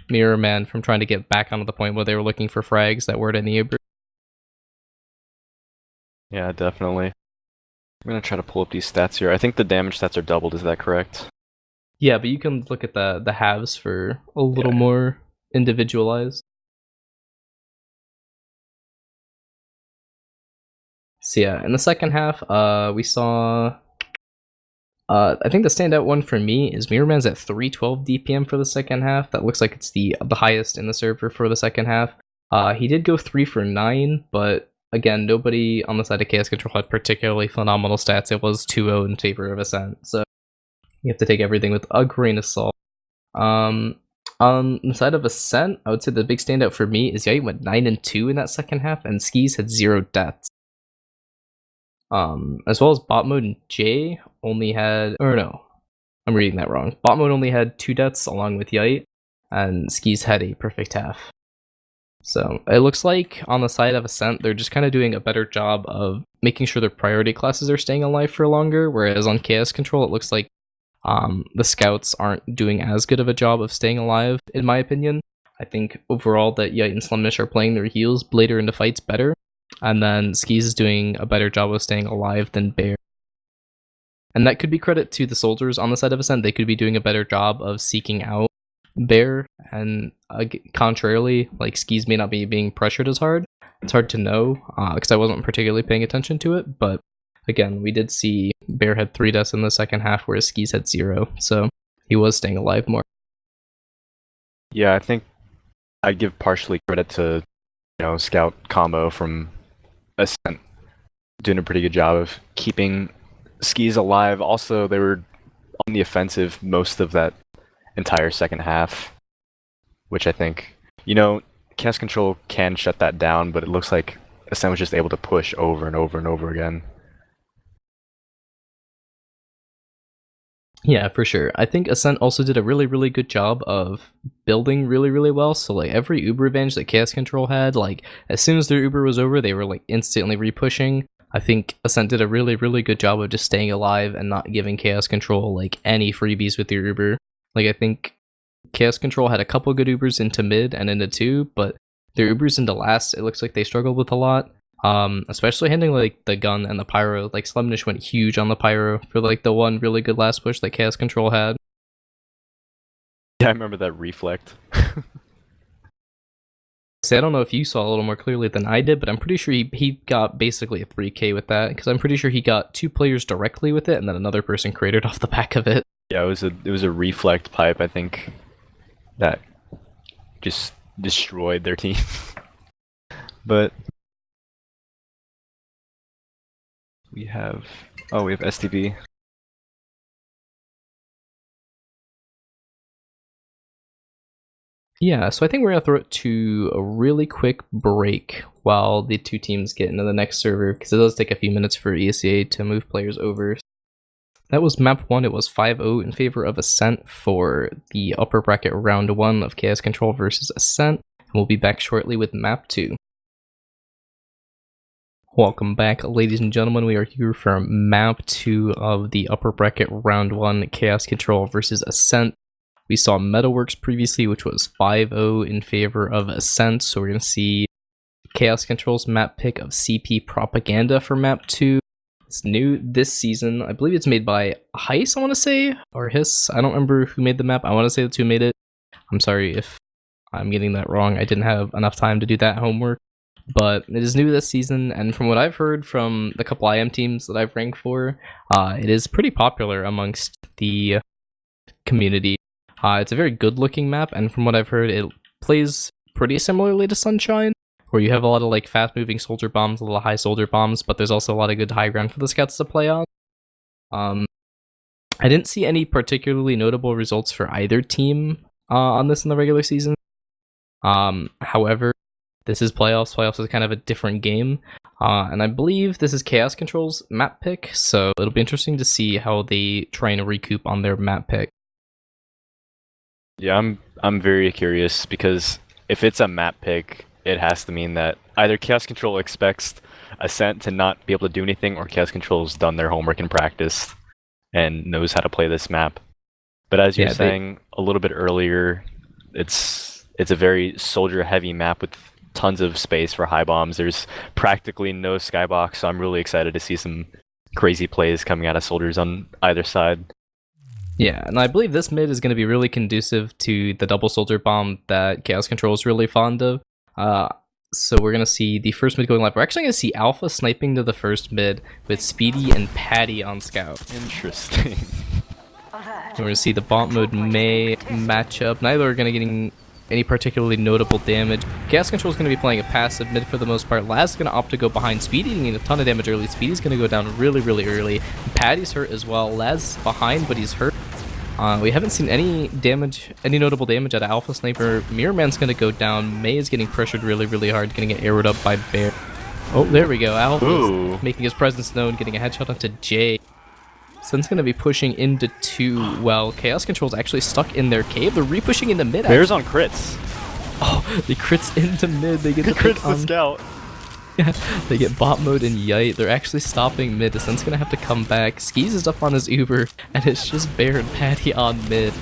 S1: Mirror Man from trying to get back onto the point where they were looking for frags that weren't in the Uber.
S2: Yeah, definitely. I'm going to try to pull up these stats here. I think the damage stats are doubled, is that correct?
S1: Yeah, but you can look at the halves for a little more individualized. So yeah, in the second half, we saw. I think the standout one for me is Mirror Man's at 312 DPM for the second half. That looks like it's the highest in the server for the second half. He did go 3 for 9, but again, nobody on the side of Chaos Control had particularly phenomenal stats. It was 2-0 in favor of Ascent, so you have to take everything with a grain of salt. On the side of Ascent, I would say the big standout for me is Yite went 9-2 in that second half, and Skis had 0 deaths. As well as bot mode and J only had, or no, I'm reading that wrong. Bot mode only had 2 deaths along with Yite, and Skis had a perfect half. So it looks like on the side of Ascent, they're just kind of doing a better job of making sure their priority classes are staying alive for longer, whereas on Chaos Control, it looks like the scouts aren't doing as good of a job of staying alive, in my opinion. I think overall that Yite and Slumnish are playing their heals later into fights better, and then Skis is doing a better job of staying alive than Bear. And that could be credit to the soldiers on the side of Ascent. They could be doing a better job of seeking out Bear, and contrarily, like, Skis may not be being pressured as hard. It's hard to know, because I wasn't particularly paying attention to it, but again, we did see Bear had 3 deaths in the second half, whereas Skis had 0, so he was staying alive more.
S2: Yeah, I think I'd give partially credit to, Scout combo from Ascent doing a pretty good job of keeping Skis alive. Also, they were on the offensive most of that entire second half, which I think, Chaos Control can shut that down, but it looks like Ascent was just able to push over and over and over again.
S1: Yeah, for sure. I think Ascent also did a really, really good job of building really, really well. So, like, every Uber advantage that Chaos Control had, like, as soon as their Uber was over, they were, like, instantly repushing. I think Ascent did a really, really good job of just staying alive and not giving Chaos Control, like, any freebies with your Uber. Like, I think Chaos Control had a couple good Ubers into mid and into 2, but their Ubers into last, it looks like they struggled with a lot. Especially handling like the gun and the pyro. Like Slumnish went huge on the pyro for like the one really good last push that Chaos Control had.
S2: Yeah, I remember that reflect.
S1: See, I don't know if you saw a little more clearly than I did, but I'm pretty sure he got basically a 3k with that, because I'm pretty sure he got 2 players directly with it, and then another person created off the back of it.
S2: Yeah, it was a reflect pipe, I think, that just destroyed their team. But we have STV.
S1: Yeah, so I think we're going to throw it to a really quick break while the 2 teams get into the next server, because it does take a few minutes for ESEA to move players over. That was map 1. It was 5-0 in favor of Ascent for the upper bracket round 1 of Chaos Control versus Ascent, and we'll be back shortly with map 2. Welcome back, ladies and gentlemen. We are here for map 2 of the upper bracket round 1 Chaos Control versus Ascent. We saw Metalworks previously, which was 5-0 in favor of Ascent, so we're going to see Chaos Control's map pick of CP Propaganda for map 2. It's new this season. I believe it's made by Heis, I want to say, or Hiss. I don't remember who made the map. I want to say that's who made it. I'm sorry if I'm getting that wrong. I didn't have enough time to do that homework. But it is new this season, and from what I've heard from the couple IM teams that I've ranked for, it is pretty popular amongst the community. It's a very good-looking map, and from what I've heard, it plays pretty similarly to Sunshine, where you have a lot of like fast-moving soldier bombs, a little high soldier bombs, but there's also a lot of good high ground for the scouts to play on. I didn't see any particularly notable results for either team on this in the regular season. However, this is playoffs. Playoffs is kind of a different game, and I believe this is Chaos Control's map pick, so it'll be interesting to see how they try and recoup on their map pick.
S2: Yeah, I'm very curious, because if it's a map pick, it has to mean that either Chaos Control expects Ascent to not be able to do anything, or Chaos Control's done their homework and practice and knows how to play this map. But as you were saying a little bit earlier, it's a very soldier-heavy map with tons of space for high bombs. There's practically no skybox, so I'm really excited to see some crazy plays coming out of soldiers on either side.
S1: Yeah, and I believe this mid is going to be really conducive to the double soldier bomb that Chaos Control is really fond of. So we're going to see the first mid going live. We're actually going to see Alpha sniping to the first mid with Speedy and Patty on scout.
S2: Interesting.
S1: And we're going to see the bot mode May matchup. Neither are going to getting any particularly notable damage. Chaos Control is going to be playing a passive mid for the most part. Laz is going to opt to go behind Speedy, getting a ton of damage early. Speedy's going to go down really, really early. Patty's hurt as well. Laz is behind, but he's hurt. We haven't seen any notable damage out of Alpha Sniper. Mirror Man's going to go down. May is getting pressured really, really hard, going to get arrowed up by Bear. Oh, there we go. Alpha's making his presence known, getting a headshot onto Jay. Ascent's going to be pushing into 2 while Chaos Control's actually stuck in their cave. They're re-pushing into mid.
S2: Bear's on crits.
S1: Oh, the crits into mid. They get the
S2: crits the scout.
S1: Yeah, they get bot mode and Yite. They're actually stopping mid. Ascent's going to have to come back. Skis is up on his Uber, and it's just Bear and Patty on mid.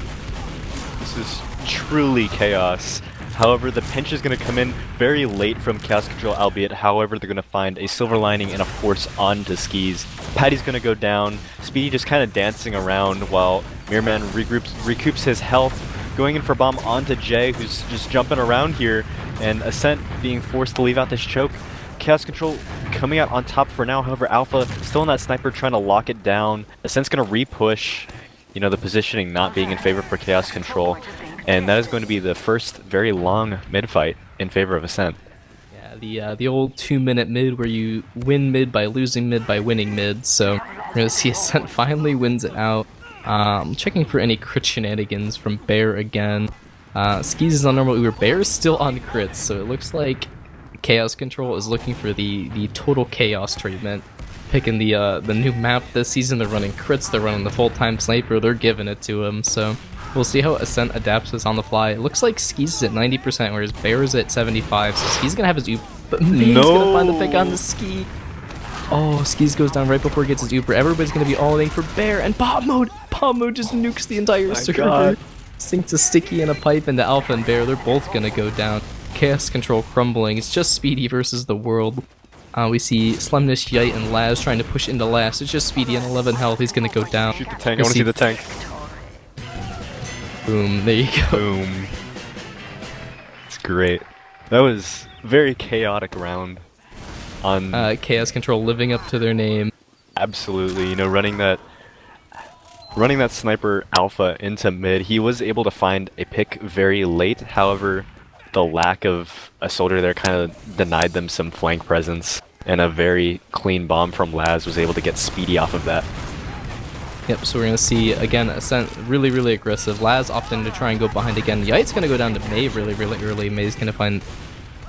S2: This is truly chaos. However, the pinch is going to come in very late from Chaos Control, albeit, however, they're going to find a silver lining and a force onto Skis. Patty's going to go down, Speedy just kind of dancing around while Mirrorman recoups his health, going in for bomb onto Jay, who's just jumping around here, and Ascent being forced to leave out this choke. Chaos Control coming out on top for now, however, Alpha still in that sniper trying to lock it down. Ascent's going to re-push, you know, the positioning not being in favor for Chaos Control. And that is going to be the first very long mid fight in favor of Ascent.
S1: Yeah, the old 2-minute mid where you win mid by losing mid by winning mid. So we're going to see Ascent finally wins it out. Checking for any crit shenanigans from Bear again. Skis is on normal Uber. Bear is still on crits, so it looks like Chaos Control is looking for the total chaos treatment. Picking the new map this season, they're running crits, they're running the full-time sniper, they're giving it to him, so we'll see how Ascent adapts this on the fly. It looks like Skis is at 90%, whereas Bear is at 75, so Skis gonna have his Uber, but May's gonna find the pick on the Ski. Oh, Skis goes down right before he gets his Uber. Everybody's gonna be all-in for Bear, and Bomb Mode! Bomb Mode just nukes the entire server. Sinks a Sticky and a pipe into Alpha and Bear, they're both gonna go down. Chaos Control crumbling, it's just Speedy versus the world. We see Slemnish, Yite, and Laz trying to push into last. It's just Speedy on 11 health. He's gonna go down.
S2: Shoot the tank. I want to see the tank.
S1: Boom. There you go.
S2: Boom. It's great. That was a very chaotic round. On
S1: Chaos Control living up to their name.
S2: Absolutely. You know, running that sniper Alpha into mid. He was able to find a pick very late. However, the lack of a soldier there kind of denied them some flank presence, and a very clean bomb from Laz was able to get Speedy off of that.
S1: Yep, so we're going to see, again, Ascent really, really aggressive. Laz opting to try and go behind again. Yite's going to go down to May really, really early. May's going to find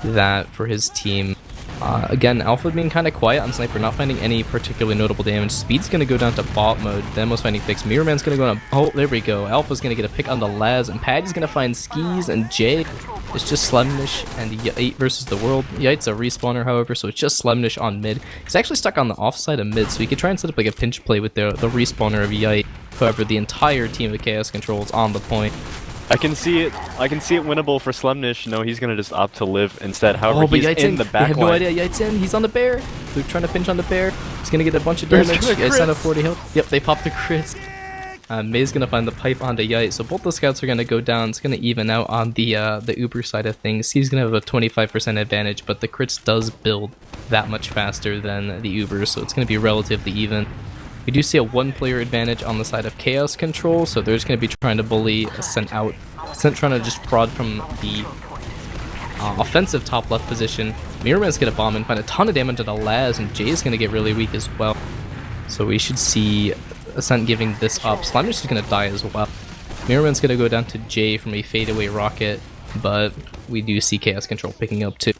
S1: that for his team. Again, Alpha being kind of quiet on Sniper, not finding any particularly notable damage. Speed's going to go down to bot mode. Demo's finding picks. Mirrorman's going to go on. Oh, there we go. Alpha's going to get a pick on the Laz, and Patty's going to find Skis, and Jay. It's just Slemnish and Yite versus the world. Yite's a respawner, however, so it's just Slemnish on mid. He's actually stuck on the offside of mid, so he could try and set up like a pinch play with the respawner of Yite. However, the entire team of Chaos Control is on the point.
S2: I can see it winnable for Slemnish. No, he's gonna just opt to live instead. However, he's in the back line.
S1: I have no idea. Yite's in. He's on the Bear. They're trying to pinch on the Bear. He's gonna get a bunch of damage. It's not a 40 health. Yep, they popped the crits. May's gonna find the pipe onto Yite, so both the scouts are gonna go down. It's gonna even out on the Uber side of things. He's gonna have a 25% advantage, but the crits does build that much faster than the Uber, so it's gonna be relatively even. We do see a one-player advantage on the side of Chaos Control, so they're just going to be trying to bully Ascent out. Ascent trying to just prod from the offensive top left position. Mirrorman's going to bomb and find a ton of damage to the Laz, and Jay's going to get really weak as well. So we should see Ascent giving this up. Slimer's is going to die as well. Mirrorman's going to go down to Jay from a fadeaway rocket, but we do see Chaos Control picking up too.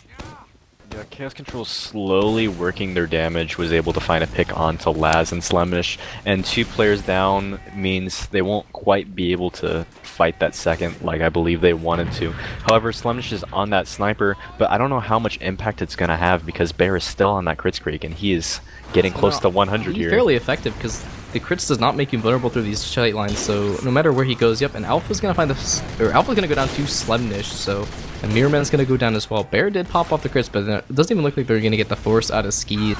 S2: Yeah, Chaos Control slowly working their damage, was able to find a pick onto Laz and Slemish, and 2 players down means they won't quite be able to fight that second like I believe they wanted to. However, Slemish is on that sniper, but I don't know how much impact it's going to have because Bear is still on that crit streak and he is getting close to 100 here.
S1: Fairly effective because the crits does not make you vulnerable through these sight lines, so no matter where he goes, yep, and Alpha's going to find Alpha's going to go down to Slemnish, so and Mirrorman's going to go down as well. Bear did pop off the crits, but it doesn't even look like they're going to get the force out of Ski,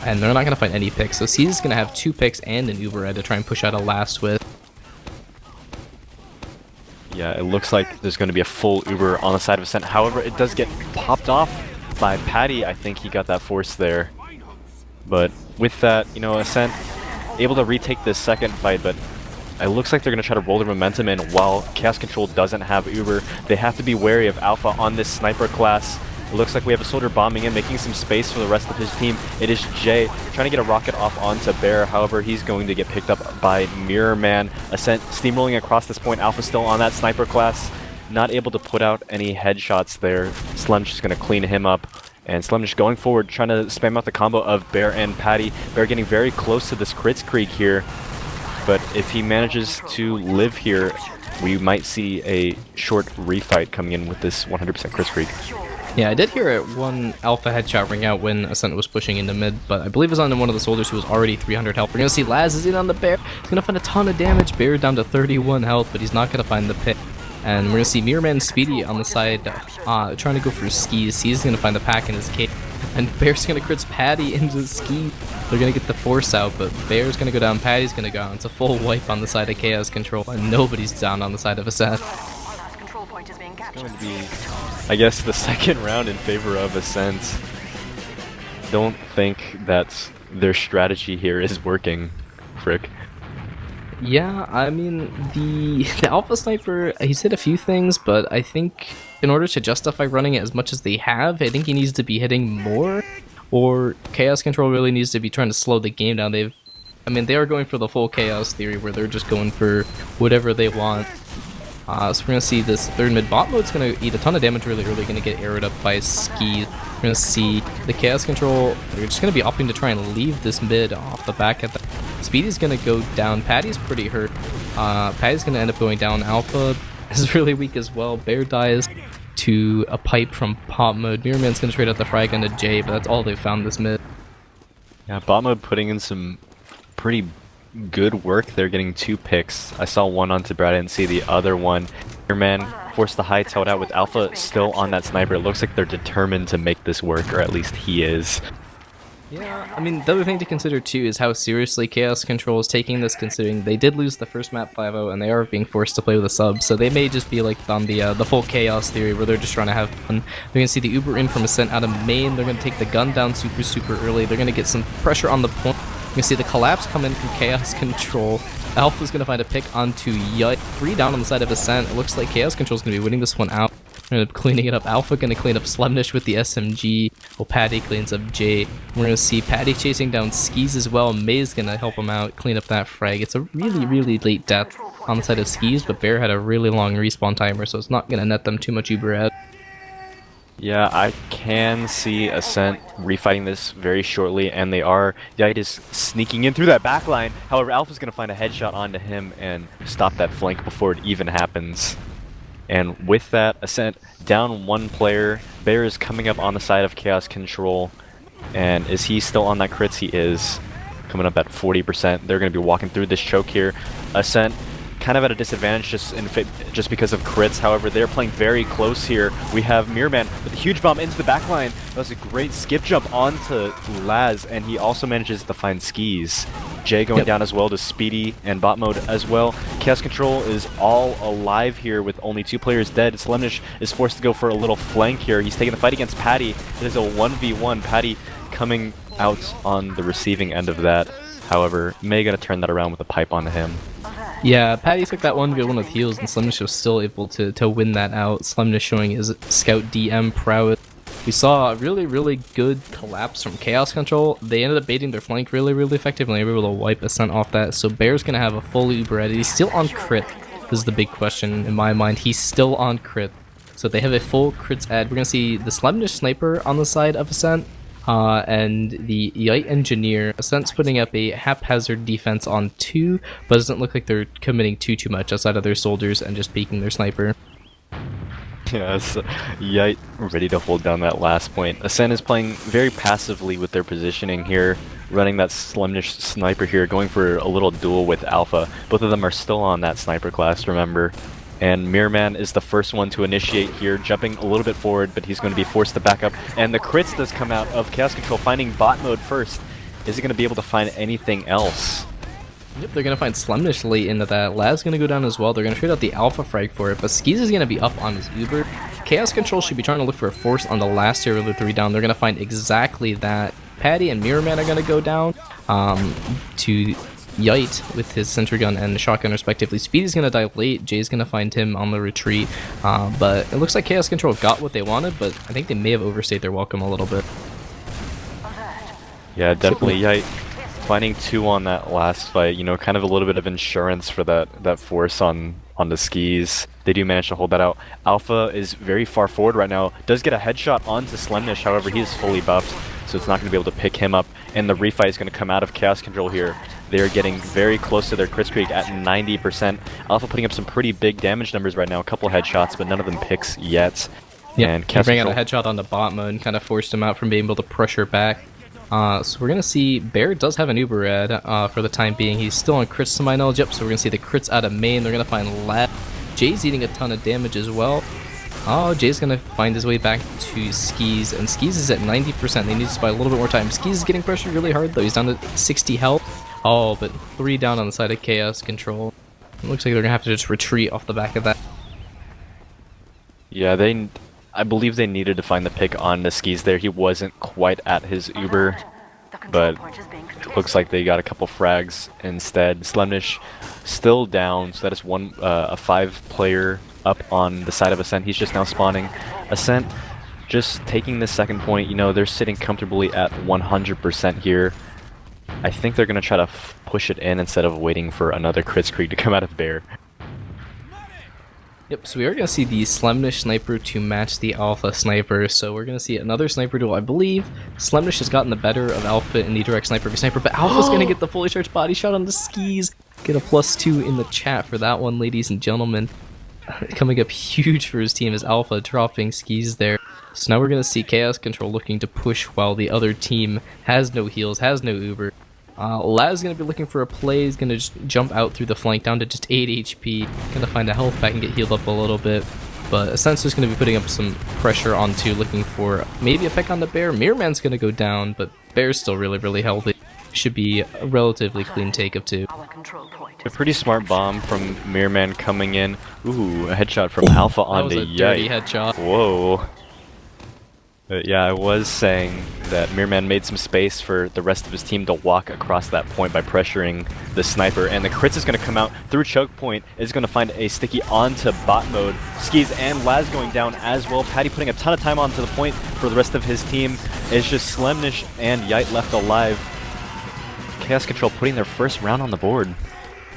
S1: and they're not going to find any picks. So C's going to have 2 picks and an Uber to try and push out a last with.
S2: Yeah, it looks like there's going to be a full Uber on the side of Ascent. However, it does get popped off by Patty. I think he got that force there. But with that, you know, Ascent able to retake this second fight, but it looks like they're going to try to roll their momentum in while Chaos Control doesn't have Uber. They have to be wary of Alpha on this sniper class. It looks like we have a soldier bombing in, making some space for the rest of his team. It is Jay trying to get a rocket off onto Bear. However, he's going to get picked up by Mirror Man. Ascent steamrolling across this point. Alpha still on that sniper class. Not able to put out any headshots there. Slem's just going to clean him up. And Slem just going forward, trying to spam out the combo of Bear and Patty. Bear getting very close to this crits creek here. But if he manages to live here, we might see a short refight coming in with this 100% crits creek.
S1: Yeah, I did hear one Alpha headshot ring out when Ascent was pushing into mid, but I believe it was on one of the soldiers who was already 300 health. We're going to see Laz is in on the Bear. He's going to find a ton of damage. Bear down to 31 health, but he's not going to find the pit. And we're going to see Mirror Man Speedy on the side trying to go for skis. He's going to find the pack in his cave. And Bear's going to crits Patty into the ski. They're going to get the force out, but Bear's going to go down, Patty's going to go down. It's a full wipe on the side of Chaos Control, and nobody's down on the side of Ascent.
S2: It's going to be, I guess, the second round in favor of Ascent. Don't think that their strategy here is working, Frick.
S1: Yeah, I mean, the Alpha Sniper, he's hit a few things, but I think in order to justify running it as much as they have, I think he needs to be hitting more, or Chaos Control really needs to be trying to slow the game down. They are going for the full Chaos theory, where they're just going for whatever they want. So we're going to see this third mid bot mode's going to eat a ton of damage really early, going to get arrowed up by Ski. We're going to see the Chaos Control, they're just going to be opting to try and leave this mid off the back at the... Speedy's going to go down, Patty's pretty hurt. Patty's going to end up going down, Alpha is really weak as well, Bear dies to a pipe from Pop Mode. Mirror Man's going to trade out the frag gun to Jay, but that's all they've found this mid.
S2: Yeah, Bot Mode putting in some pretty good work. They're getting 2 picks. I saw one onto Brad, I didn't see the other one. Your man forced the high tailed out with Alpha still on that sniper. It looks like they're determined to make this work, or at least he is.
S1: Yeah, I mean, the other thing to consider too is how seriously Chaos Control is taking this, considering they did lose the first map 5-0 and they are being forced to play with a sub, so they may just be like on the full Chaos theory where they're just trying to have fun. They're going to see the Uber in from Ascent out of main, they're going to take the gun down super early, they're going to get some pressure on the point. You're going to see the collapse come in from Chaos Control. Alpha's going to find a pick onto Yut. 3 down on the side of Ascent. It looks like Chaos Control's going to be winning this one out. We're going to cleaning it up. Alpha going to clean up Slemnish with the SMG. While Patty cleans up Jay. We're going to see Patty chasing down Skis as well. May's going to help him out, clean up that frag. It's a really late death on the side of Skis, but Bear had a really long respawn timer, so it's not going to net them too much Uber ad.
S2: Yeah, I can see Ascent refighting this very shortly, and they are. Yite is sneaking in through that backline. However, Alpha's going to find a headshot onto him and stop that flank before it even happens. And with that, Ascent down 1 player. Bear is coming up on the side of Chaos Control. And is he still on that crits? He is. Coming up at 40%. They're going to be walking through this choke here. Ascent kind of at a disadvantage just because of crits. However, they're playing very close here. We have Mirror Man with a huge bomb into the backline. That was a great skip jump onto Laz, and he also manages to find Skis. Jay going down as well to Speedy and Bot Mode as well. Chaos Control is all alive here with only 2 players dead. Slemnish is forced to go for a little flank here. He's taking the fight against Patty. It is a 1v1. Patty coming out on the receiving end of that. However, May gonna turn that around with a pipe onto him.
S1: Yeah, Patty took that 1v1 with heals, and Slemnish was still able to win that out. Slemnish showing his scout DM prowess. We saw a really good collapse from Chaos Control. They ended up baiting their flank really effectively, and they were able to wipe Ascent off that. So Bear's going to have a full Uber edit. He's still on crit. This is the big question in my mind. He's still on crit. So they have a full crits ad. We're going to see the Slemnish Sniper on the side of Ascent. And the Yite Engineer. Ascent's putting up a haphazard defense on 2, but it doesn't look like they're committing too much outside of their soldiers and just peeking their sniper.
S2: Yes, Yite ready to hold down that last point. Ascent is playing very passively with their positioning here, running that Slemnish sniper here, going for a little duel with Alpha. Both of them are still on that sniper class, remember. And Mirror Man is the first one to initiate here, jumping a little bit forward, but he's going to be forced to back up. And the crits does come out of Chaos Control, finding Bot Mode first. Is he going to be able to find anything else?
S1: Yep, they're going to find Slemnish late into that. Lad's going to go down as well. They're going to trade out the Alpha Frag for it, but Skis is going to be up on his Uber. Chaos Control should be trying to look for a force on the last tier of the 3 down. They're going to find exactly that. Patty and Mirror Man are going to go down to Yite with his Sentry Gun and Shotgun respectively. Speedy's going to die late. Jay's going to find him on the retreat. But it looks like Chaos Control got what they wanted, but I think they may have overstayed their welcome a little bit.
S2: Yeah, definitely Yite finding 2 on that last fight, you know, kind of a little bit of insurance for that force on the Skis. They do manage to hold that out. Alpha is very far forward right now. Does get a headshot onto Slemnish, however, he is fully buffed, so it's not going to be able to pick him up. And the refight is going to come out of Chaos Control here. They're getting very close to their crit streak at 90%. Alpha putting up some pretty big damage numbers right now. A couple headshots, but none of them picks yet.
S1: Yeah,
S2: and
S1: Chaos Control out a headshot on the bot mode and kind of forced him out from being able to pressure back. So we're going to see Bear does have an Uber ad for the time being. He's still on crits to my knowledge. Yep, so we're going to see the crits out of main. They're going to find Lad. Jay's eating a ton of damage as well. Oh, Jay's going to find his way back to Skis, and Skis is at 90%. They need to buy a little bit more time. Skis is getting pressured really hard, though. He's down to 60 health. Oh, but 3 down on the side of Chaos Control. It looks like they're going to have to just retreat off the back of that.
S2: Yeah, I believe they needed to find the pick on the Skis there. He wasn't quite at his Uber, but it looks like they got a couple frags instead. Slemnish still down, so that is a 5-player up on the side of Ascent. He's just now spawning. Ascent just taking the second point. You know, they're sitting comfortably at 100% here. I think they're going to try to push it in instead of waiting for another crit streak to come out of Bear.
S1: Yep, so we are going to see the Slemnish Sniper to match the Alpha Sniper, so we're going to see another Sniper duel. I believe Slemnish has gotten the better of Alpha in the direct Sniper v Sniper, but Alpha's going to get the fully charged body shot on the Skis. Get a +2 in the chat for that one, ladies and gentlemen. Coming up huge for his team is Alpha dropping Skis there. So now we're going to see Chaos Control looking to push while the other team has no heals, has no Uber. Laz going to be looking for a play. He's going to just jump out through the flank down to just 8 HP. Going to find a health pack and get healed up a little bit. But Ascent's just going to be putting up some pressure onto looking for maybe a pick on the Bear. Mirror Man's going to go down, but Bear's still really, really healthy. Should be a relatively clean take of 2.
S2: A pretty smart bomb from Mirror Man coming in. Ooh, a headshot from Alpha onto
S1: That was a dirty
S2: Yite.
S1: headshot.
S2: Whoa. Yeah, I was saying that Mirror Man made some space for the rest of his team to walk across that point by pressuring the sniper, and the crits is going to come out through choke point. Is going to find a sticky onto bot mode. Skis and Laz going down as well. Patty putting a ton of time onto the point for the rest of his team. It's just Slemnish and Yite left alive. Chaos Control putting their first round on the board.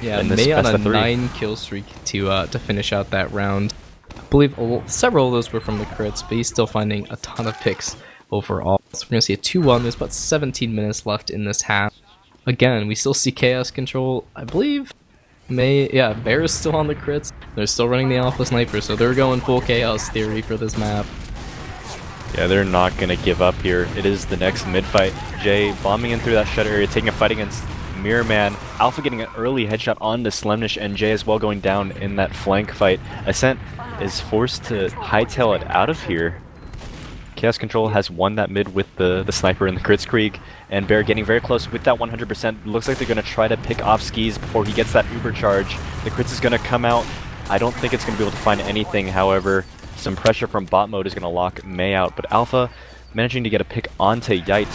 S1: Yeah, May on a 9 kill streak to finish out that round. I believe several of those were from the crits, but he's still finding a ton of picks overall. So we're going to see a 2-1. There's about 17 minutes left in this half. Again, we still see Chaos Control. I believe Bear is still on the crits. They're still running the Alpha Sniper, so they're going full Chaos Theory for this map.
S2: Yeah, they're not going to give up here. It is the next mid-fight. Jay bombing in through that shed area, taking a fight against Mirror Man. Alpha getting an early headshot on the Slemnish, and Jay as well going down in that flank fight. Ascent is forced to hightail it out of here. Chaos Control has won that mid with the sniper and the crit streak, and Bear getting very close with that 100%. Looks like they're going to try to pick off Skis before he gets that Uber charge. The crits is going to come out. I don't think it's going to be able to find anything, however. Some pressure from bot mode is going to lock May out, but Alpha managing to get a pick onto Yite,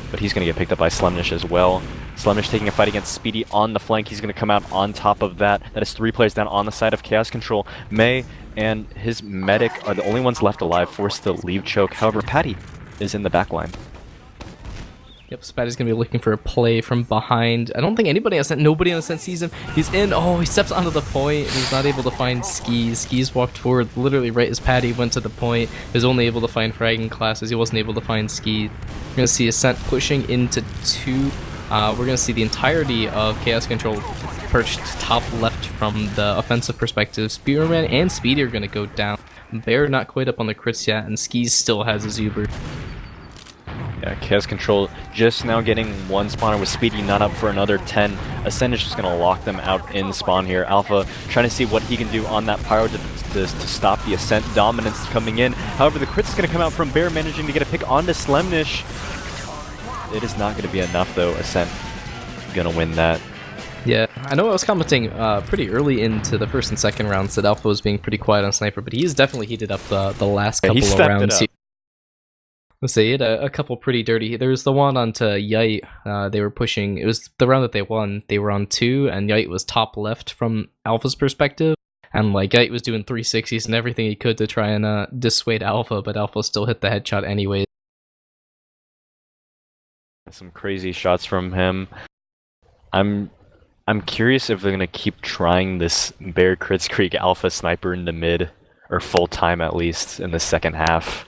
S2: but he's going to get picked up by Slemnish as well. Slemnish taking a fight against Speedy on the flank. He's going to come out on top of that. That is 3 players down on the side of Chaos Control. May and his medic are the only ones left alive, forced to leave choke. However, Patty is in the back line.
S1: Yep, Spatty's going to be looking for a play from behind. I don't think nobody on Ascent sees him. He's in. Oh, he steps onto the point, and he's not able to find Skis. Skis walked forward literally right as Patty went to the point. He was only able to find fragging classes. He wasn't able to find Skis. We're going to see Ascent pushing into 2. We're going to see the entirety of Chaos Control perched top left from the offensive perspective. Spearman and Speedy are going to go down. Bear not quite up on the crits yet, and Skis still has his Uber.
S2: Yeah, Chaos Control just now getting 1 spawner with Speedy not up for another 10. Ascent is just going to lock them out in spawn here. Alpha trying to see what he can do on that pyro to stop the Ascent dominance coming in. However, the crits is going to come out from Bear managing to get a pick onto Slemnish. It is not going to be enough though. Ascent going to win that.
S1: Yeah, I know I was commenting pretty early into the first and second rounds that Alpha was being pretty quiet on Sniper, but he's definitely heated up the last
S2: Yeah, he
S1: couple of
S2: stepped it
S1: rounds.
S2: up.
S1: Let's say he had a couple pretty dirty. There was the one onto Yite. They were pushing. It was the round that they won. They were on 2, and Yite was top left from Alpha's perspective. And like Yite was doing 360s and everything he could to try and dissuade Alpha, but Alpha still hit the headshot anyway.
S2: Some crazy shots from him. I'm curious if they're gonna keep trying this Bear Crits Creek Alpha Sniper in the mid, or full time at least in the second half.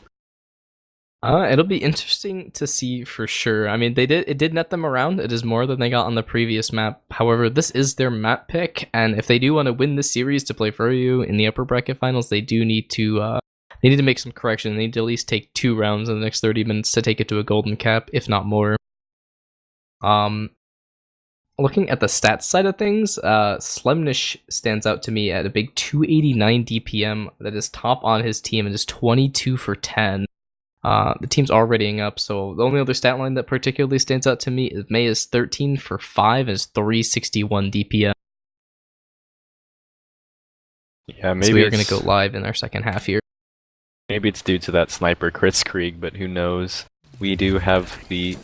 S1: It'll be interesting to see for sure. I mean, it did net them around. It is more than they got on the previous map. However, this is their map pick, and if they do want to win this series to play for you in the upper bracket finals, they do need to make some correction. They need to at least take 2 rounds in the next 30 minutes to take it to a golden cap, if not more. Looking at the stats side of things, Slemnish stands out to me at a big 289 DPM. That is top on his team and is 22 for 10. The team's already up, so the only other stat line that particularly stands out to me is May is 13 for 5 and is 361 DPM.
S2: Yeah, maybe
S1: so we are going to go live in our second half here.
S2: Maybe it's due to that Sniper Crits Krieg, but who knows. We do have the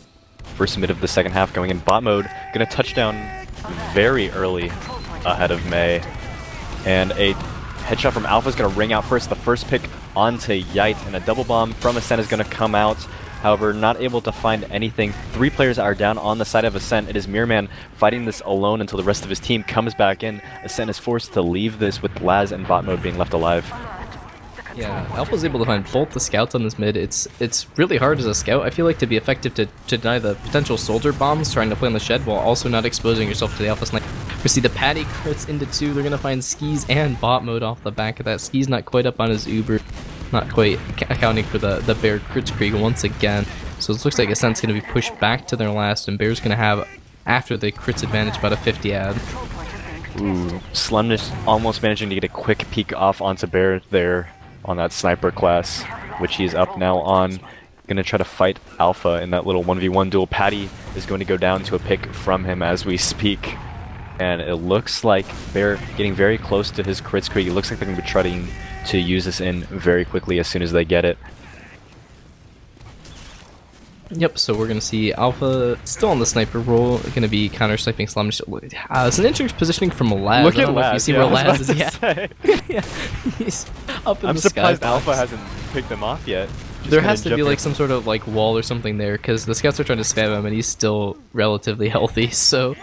S2: first mid of the second half going in bot mode. Gonna touchdown very early ahead of May. And a headshot from Alpha is gonna ring out first. The first pick onto Yite, and a double bomb from Ascent is gonna come out. However, not able to find anything. 3 players are down on the side of Ascent. It is Mirrorman fighting this alone until the rest of his team comes back in. Ascent is forced to leave this with Laz and bot mode being left alive.
S1: Yeah, Alpha's able to find both the scouts on this mid. It's really hard as a scout, I feel like, to be effective to deny the potential soldier bombs trying to play on the shed while also not exposing yourself to the Alpha sniper. We see the Patty crits into 2. They're going to find Skis and bot mode off the back of that. Skis not quite up on his Uber, not quite accounting for the Bear crits Krieg once again. So it looks like Ascent's going to be pushed back to their last, and Bear's going to have, after the crits advantage, about a 50 ad.
S2: Ooh, Slemnish almost managing to get a quick peek off onto Bear there on that sniper class, which he's up now on. Gonna try to fight Alpha in that little 1v1 duel. Patty is going to go down to a pick from him as we speak. And it looks like Bear getting very close to his crits Krieg. It looks like they're gonna be trying to use this in very quickly as soon as they get it.
S1: Yep, so we're going to see Alpha still on the sniper role, going to be counter-sniping Slemnish. It's an interesting positioning from Laz.
S2: Look at
S1: Laz. You see where Laz is? Yeah.
S2: Yeah.
S1: He's up in
S2: I'm
S1: the
S2: surprised
S1: sky.
S2: Alpha hasn't picked them off yet. Just
S1: there
S2: gonna
S1: has to
S2: jump
S1: be
S2: in.
S1: like some sort of like wall or something there, because the scouts are trying to spam him and he's still relatively healthy, so...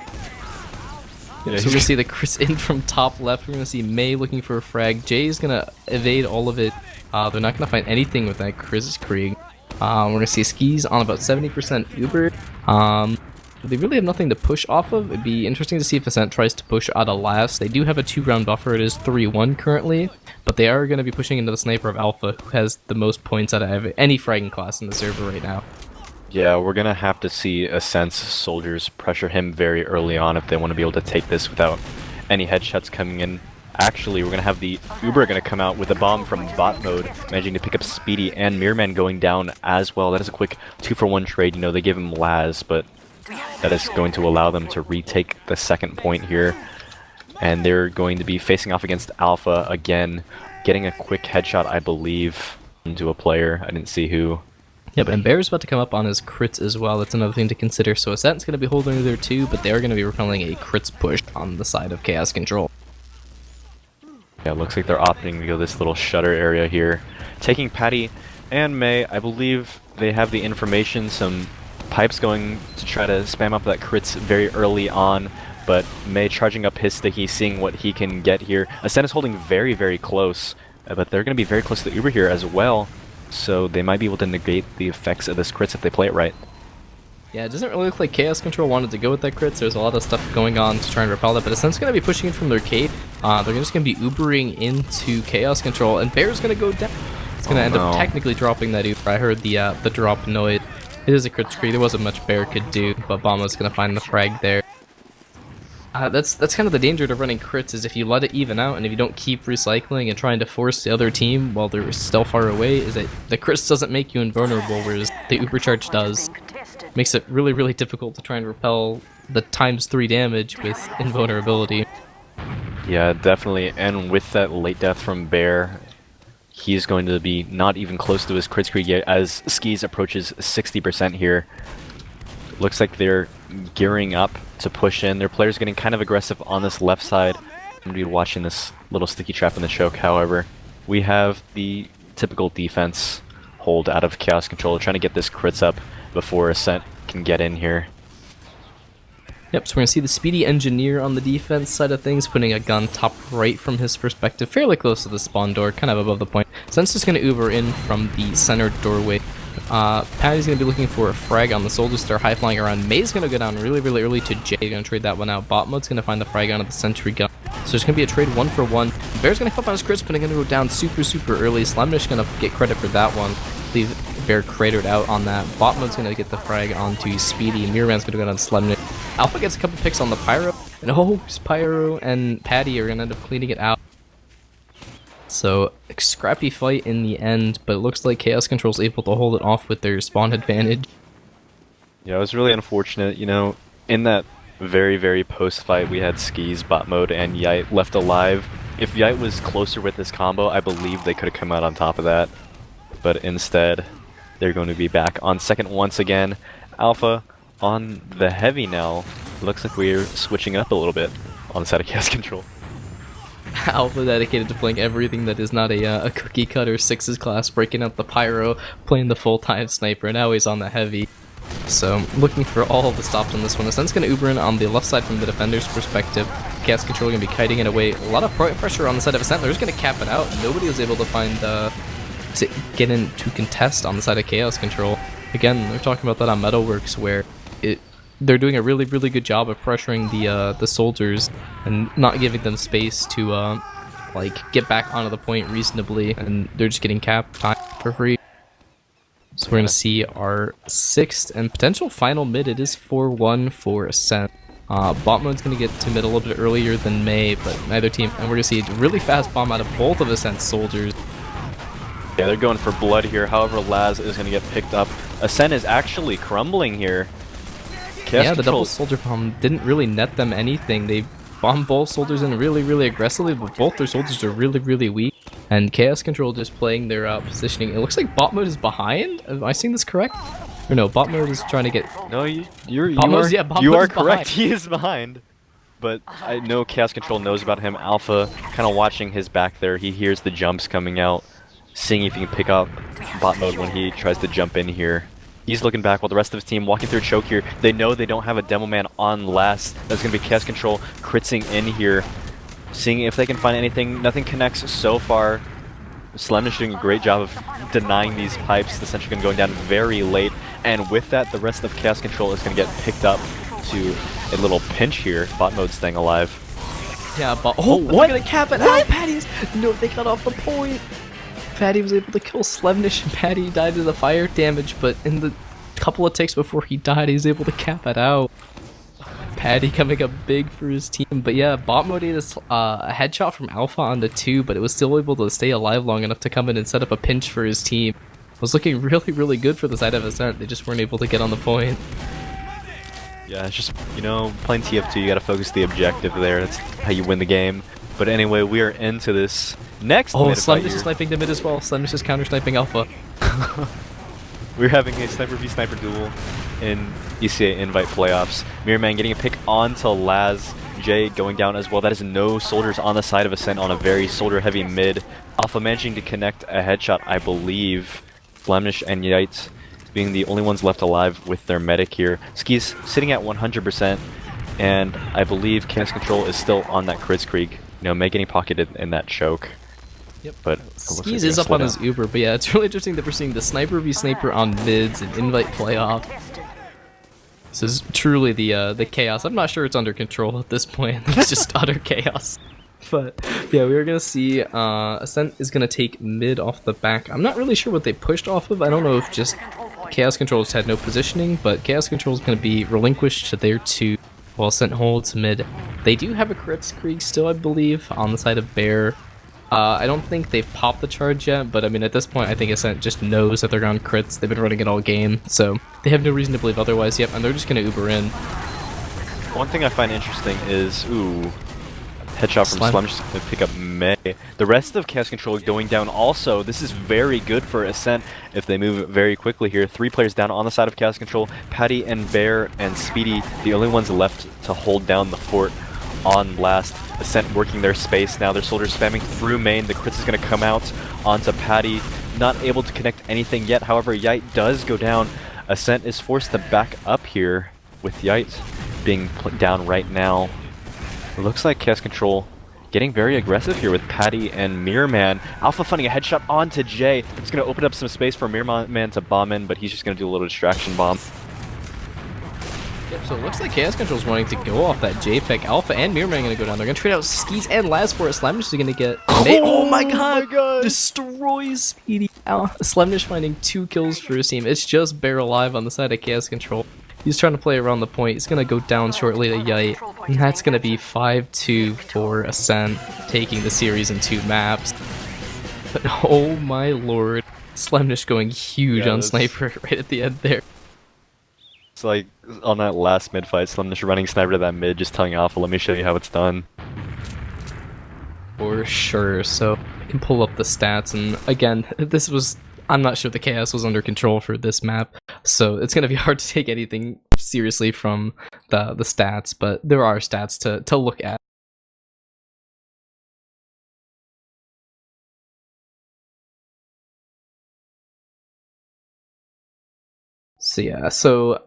S2: Yeah,
S1: so we're going to see the Chris in from top left. We're going to see May looking for a frag. Jay's going to evade all of it. They're not going to find anything with that Chris Krieg. We're going to see Skis on about 70% Uber. They really have nothing to push off of. It'd be interesting to see if Ascent tries to push out of last. They do have a 2-round buffer. It is 3-1 currently, but they are going to be pushing into the sniper of Alpha, who has the most points out of any fragging class in the server right now.
S2: Yeah, we're gonna have to see Ascent's soldiers pressure him very early on if they want to be able to take this without any headshots coming in. Actually, we're gonna have the Uber gonna come out with a bomb from bot mode, managing to pick up Speedy and Mirrorman going down as well. That is a quick 2-for-1 trade. You know, they give him Laz, but that is going to allow them to retake the second point here. And they're going to be facing off against Alpha again, getting a quick headshot, I believe, into a player. I didn't see who.
S1: Yep, and Bear's about to come up on his crits as well. That's another thing to consider. So Ascent's going to be holding there too, but they're going to be repelling a crits push on the side of Chaos Control.
S2: Yeah, it looks like they're opting to go this little shutter area here. Taking Patty and May, I believe they have the information, some pipes going to try to spam up that crits very early on, but May charging up his sticky, seeing what he can get here. Ascent is holding very, very close, but they're going to be very close to the Uber here as well. So they might be able to negate the effects of this crits if they play it right.
S1: Yeah, it doesn't really look like Chaos Control wanted to go with that crits. There's a lot of stuff going on to try and repel that, but Ascent's going to be pushing it from their cave. They're just going to be Ubering into Chaos Control, and Bear's going to go down. It's going to end up technically dropping that Uber. I heard the drop noise. It is a crit screen. There wasn't much Bear could do, but Bomba's going to find the frag there. That's kind of the danger to running crits, is if you let it even out and if you don't keep recycling and trying to force the other team while they're still far away, is that the crits doesn't make you invulnerable, whereas the Uber charge does. makes it really, really difficult to try and repel the ×3 damage with invulnerability.
S2: Yeah, definitely. And with that late death from Bear, he's going to be not even close to his crit streak yet as Skis approaches 60% here. Looks like they're gearing up to push in. Their players getting kind of aggressive on this left side. I'm going to be watching this little sticky trap in the choke, however. We have the typical defense hold out of Chaos Control, trying to get this crits up before Ascent can get in here.
S1: Yep, so we're going to see the Speedy Engineer on the defense side of things, putting a gun top right from his perspective, fairly close to the spawn door, kind of above the point. Ascent's just going to Uber in from the center doorway. Patty's going to be looking for a frag on the soldiers that are high flying around. May's going to go down really, really early to Jay, going to trade that one out. Bot mode's going to find the frag onto the sentry gun. So there's going to be a trade 1-for-1. Bear's going to come up on his crits, but going to go down super, super early. SlimNick's going to get credit for that one. Leave Bear cratered out on that. Bot mode's going to get the frag onto Speedy. Mirrorman's going to go down to SlimNick. Alpha gets a couple picks on the Pyro, and Pyro and Patty are going to end up cleaning it out. So, a scrappy fight in the end, but it looks like Chaos Control's able to hold it off with their spawn advantage.
S2: Yeah, it was really unfortunate, you know, in that very, very post-fight we had Skis, Bot Mode, and Yite left alive. If Yite was closer with this combo, I believe they could have come out on top of that. But instead, they're going to be back on second once again. Alpha on the heavy now. Looks like we're switching up a little bit on the side of Chaos Control.
S1: Alpha dedicated to playing everything that is not a cookie cutter sixes class, breaking out the Pyro, playing the full-time sniper. Now he's on the heavy. So looking for all the stops on this one. Ascent's going to Uber in on the left side from the defender's perspective. Chaos Control going to be kiting it away. A lot of pressure on the side of Ascent. They're just going to cap it out. Nobody was able to find to get in to contest on the side of Chaos Control. Again, they're talking about that on Metalworks, where they're doing a really, really good job of pressuring the soldiers and not giving them space to like get back onto the point reasonably, and they're just getting capped time for free. So we're gonna see our 6th and potential final mid. It is 4-1 for Ascent. Bot mode's gonna get to mid a little bit earlier than May, but neither team, and we're gonna see a really fast bomb out of both of Ascent's soldiers.
S2: Yeah, they're going for blood here. However, Laz is going to get picked up. Ascent is actually crumbling here.
S1: Yeah, the double soldier bomb didn't really net them anything. They bombed both soldiers in really, really aggressively, but both their soldiers are really, really weak. And Chaos Control just playing their positioning. It looks like bot mode is behind. Am I seeing this correct? Or no, bot mode is trying to get...
S2: No, you are correct.
S1: Behind.
S2: He is behind. But I know Chaos Control knows about him. Alpha kind of watching his back there. He hears the jumps coming out, seeing if he can pick up bot mode when he tries to jump in here. He's looking back while the rest of his team walking through a choke here. They know they don't have a demo man on last. That's going to be Chaos Control critzing in here, seeing if they can find anything. Nothing connects so far. SlimNick doing a great job of denying these pipes. The sentry gun going down very late, and with that, the rest of Chaos Control is going to get picked up to a little pinch here. Bot mode staying alive.
S1: Yeah, but what? They're gonna cap it out. Patty's no, they got off the point. Patty was able to kill SlimNick, and Patty died to the fire damage, but in the couple of ticks before he died, he was able to cap it out. Patty coming up big for his team, but yeah, bot mode is a headshot from Alpha onto 2, but it was still able to stay alive long enough to come in and set up a pinch for his team. It was looking really, really good for the side of Ascent. They just weren't able to get on the point.
S2: Yeah, it's just, you know, playing TF2, you gotta focus the objective there. That's how you win the game. But anyway, we are into this next
S1: SlimNick is sniping the mid as well. SlimNick is counter-sniping Alpha.
S2: We're having a sniper v sniper duel in ESEA invite playoffs. Mirrorman getting a pick onto Laz. Jay going down as well. That is no soldiers on the side of Ascent on a very soldier-heavy mid. Alpha managing to connect a headshot, I believe. SlimNick and Yite being the only ones left alive with their medic here. Skis sitting at 100%, and I believe Chaos Control is still on that crit streak. You know, May getting pocketed in that choke.
S1: Yep.
S2: But
S1: Skis is up on his Uber, but yeah, it's really interesting that we're seeing the sniper v sniper on mids and invite playoff. This is truly the chaos. I'm not sure it's under control at this point. It's just utter chaos. But yeah, we are gonna see Ascent is gonna take mid off the back. I'm not really sure what they pushed off of. I don't know if just Chaos Control just had no positioning, but Chaos Control is gonna be relinquished to their 2 while Ascent holds mid. They do have a crit streak still, I believe, on the side of Bear. I don't think they've popped the charge yet, but I mean, at this point, I think Ascent just knows that they're on crits. They've been running it all game, so they have no reason to believe otherwise. Yep, and they're just going to Uber in.
S2: One thing I find interesting is, headshot from Slumsh to pick up May. The rest of Chaos Control going down also. This is very good for Ascent if they move very quickly here. 3 players down on the side of Chaos Control. Patty and Bear and Speedy, the only ones left to hold down the fort on last. Ascent working their space now. Their soldiers spamming through main. The crits is going to come out onto Patty. Not able to connect anything yet. However, Yite does go down. Ascent is forced to back up here with Yite being put down right now. It looks like Chaos Control getting very aggressive here with Patty and Mirrorman. Alpha funding a headshot onto Jay. It's going to open up some space for Mirrorman to bomb in, but he's just going to do a little distraction bomb.
S1: Yep, so it looks like Chaos Control's wanting to go off that J pick. Alpha and Mirrorman are going to go down. They're going to trade out Skis and Laz for it. Slamnish is going to get... Oh my god! Destroys Speedy. Slamnish finding 2 kills for his team. It's just Bear alive on the side of Chaos Control. He's trying to play around the point. He's going to go down shortly to Yite. And that's going to be 5-2 for Ascent, taking the series in 2 maps. But oh my lord. Slamnish going huge on Sniper right at the end there.
S2: It's like on that last mid fight, Slamnish running Sniper to that mid, just telling Alpha, let me show you how it's done.
S1: For sure. So I can pull up the stats. And again, this was... I'm not sure the chaos was under control for this map, so it's going to be hard to take anything seriously from the stats, but there are stats to look at. So yeah, so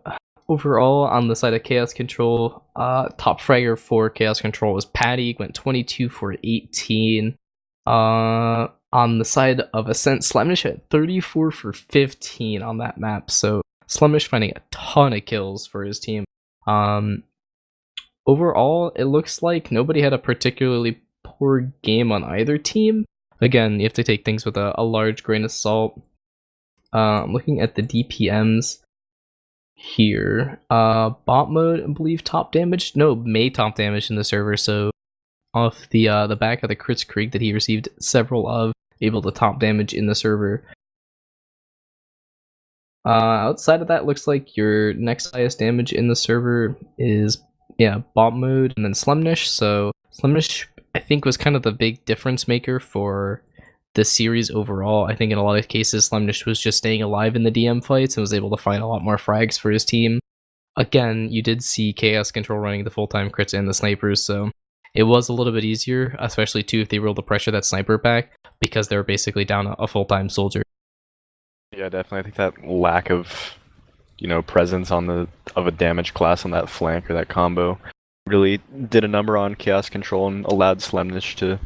S1: overall on the side of Chaos Control, top fragger for Chaos Control was Patty, went 22 for 18. On the side of Ascent, Slamnish had 34 for 15 on that map, so Slamnish finding a ton of kills for his team. Overall, it looks like nobody had a particularly poor game on either team. Again, you have to take things with a large grain of salt. Looking at the DPMs here, bot mode, I believe top damage? No, May top damage in the server, so off the back of the Crits Creek that he received several of, able to top damage in the server. Outside of that, looks like your next highest damage in the server is, yeah, bot mode and then Slemnish. So Slemnish, I think, was kind of the big difference maker for the series overall. I think in a lot of cases, Slemnish was just staying alive in the DM fights and was able to find a lot more frags for his team. Again, you did see Chaos Control running the full-time crits and the snipers, so it was a little bit easier, especially too if they were able to pressure that sniper back, because they were basically down a full-time soldier.
S2: Yeah, definitely. I think that lack of, presence of a damage class on that flank or that combo really did a number on Chaos Control and allowed Slemnish to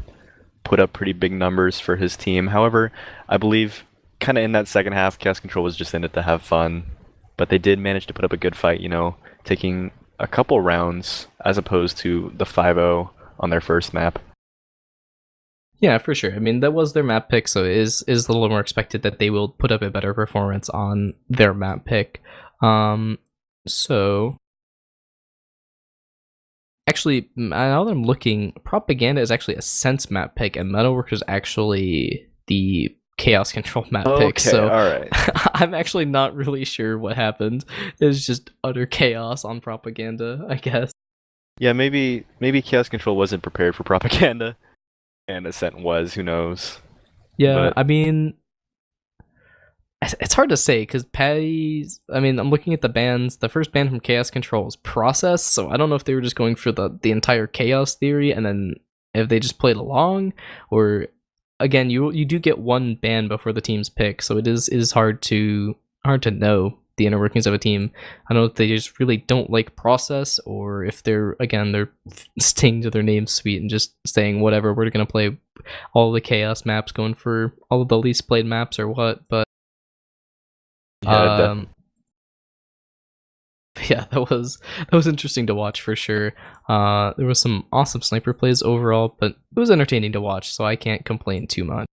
S2: put up pretty big numbers for his team. However, I believe kind of in that second half, Chaos Control was just in it to have fun, but they did manage to put up a good fight, taking a couple rounds as opposed to the 5-0 on their first map.
S1: Yeah, for sure. I mean, that was their map pick, so it is a little more expected that they will put up a better performance on their map pick. So actually, now that I'm looking, Propaganda is actually a Sense map pick, and Metalworks is actually the Chaos Control map pick. So
S2: all right.
S1: I'm actually not really sure what happened. It's just utter chaos on Propaganda, I guess.
S2: Yeah, maybe Chaos Control wasn't prepared for Propaganda, and Ascent was. Who knows?
S1: Yeah, I mean, it's hard to say because Patty's. I mean, I'm looking at the bans. The first ban from Chaos Control was Process, so I don't know if they were just going for the entire Chaos theory, and then if they just played along, or again, you do get one ban before the team's pick, so it is hard to know the inner workings of a team. I don't know if they just really don't like Process, or if they're sticking to their name suite and just saying whatever, we're gonna play all the Chaos maps, going for all of the least played maps or what. But yeah, that was interesting to watch for sure. There was some awesome sniper plays overall, but it was entertaining to watch, so I can't complain too much.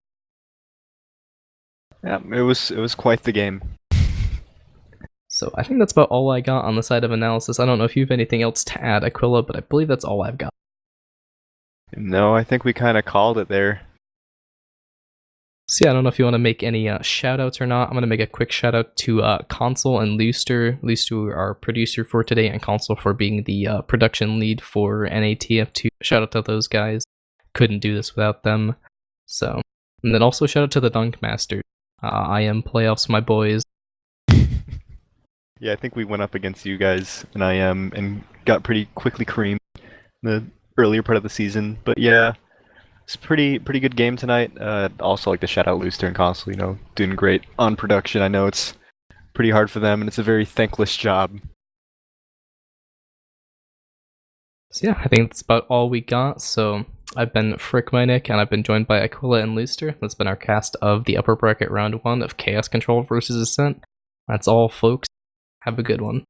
S2: Yeah, it was quite the game.
S1: So I think that's about all I got on the side of analysis. I don't know if you have anything else to add, Aquila, but I believe that's all I've got.
S2: No, I think we kind of called it there.
S1: So yeah, I don't know if you want to make any shout outs or not. I'm going to make a quick shout out to Console and Looster. Looster, our producer for today, and Console for being the production lead for NATF2. Shout out to those guys. Couldn't do this without them. So, and then also shout out to the Dunk Masters. I am playoffs, my boys.
S3: Yeah, I think we went up against you guys and IM and got pretty quickly creamed in the earlier part of the season. But yeah, it's pretty good game tonight. Also like to shout out Looster and Console, doing great on production. I know it's pretty hard for them and it's a very thankless job.
S1: So yeah, I think that's about all we got. So I've been FrickMyNick, and I've been joined by Aquila and Looster. That's been our cast of the upper bracket round 1 of Chaos Control versus Ascent. That's all, folks. Have a good one.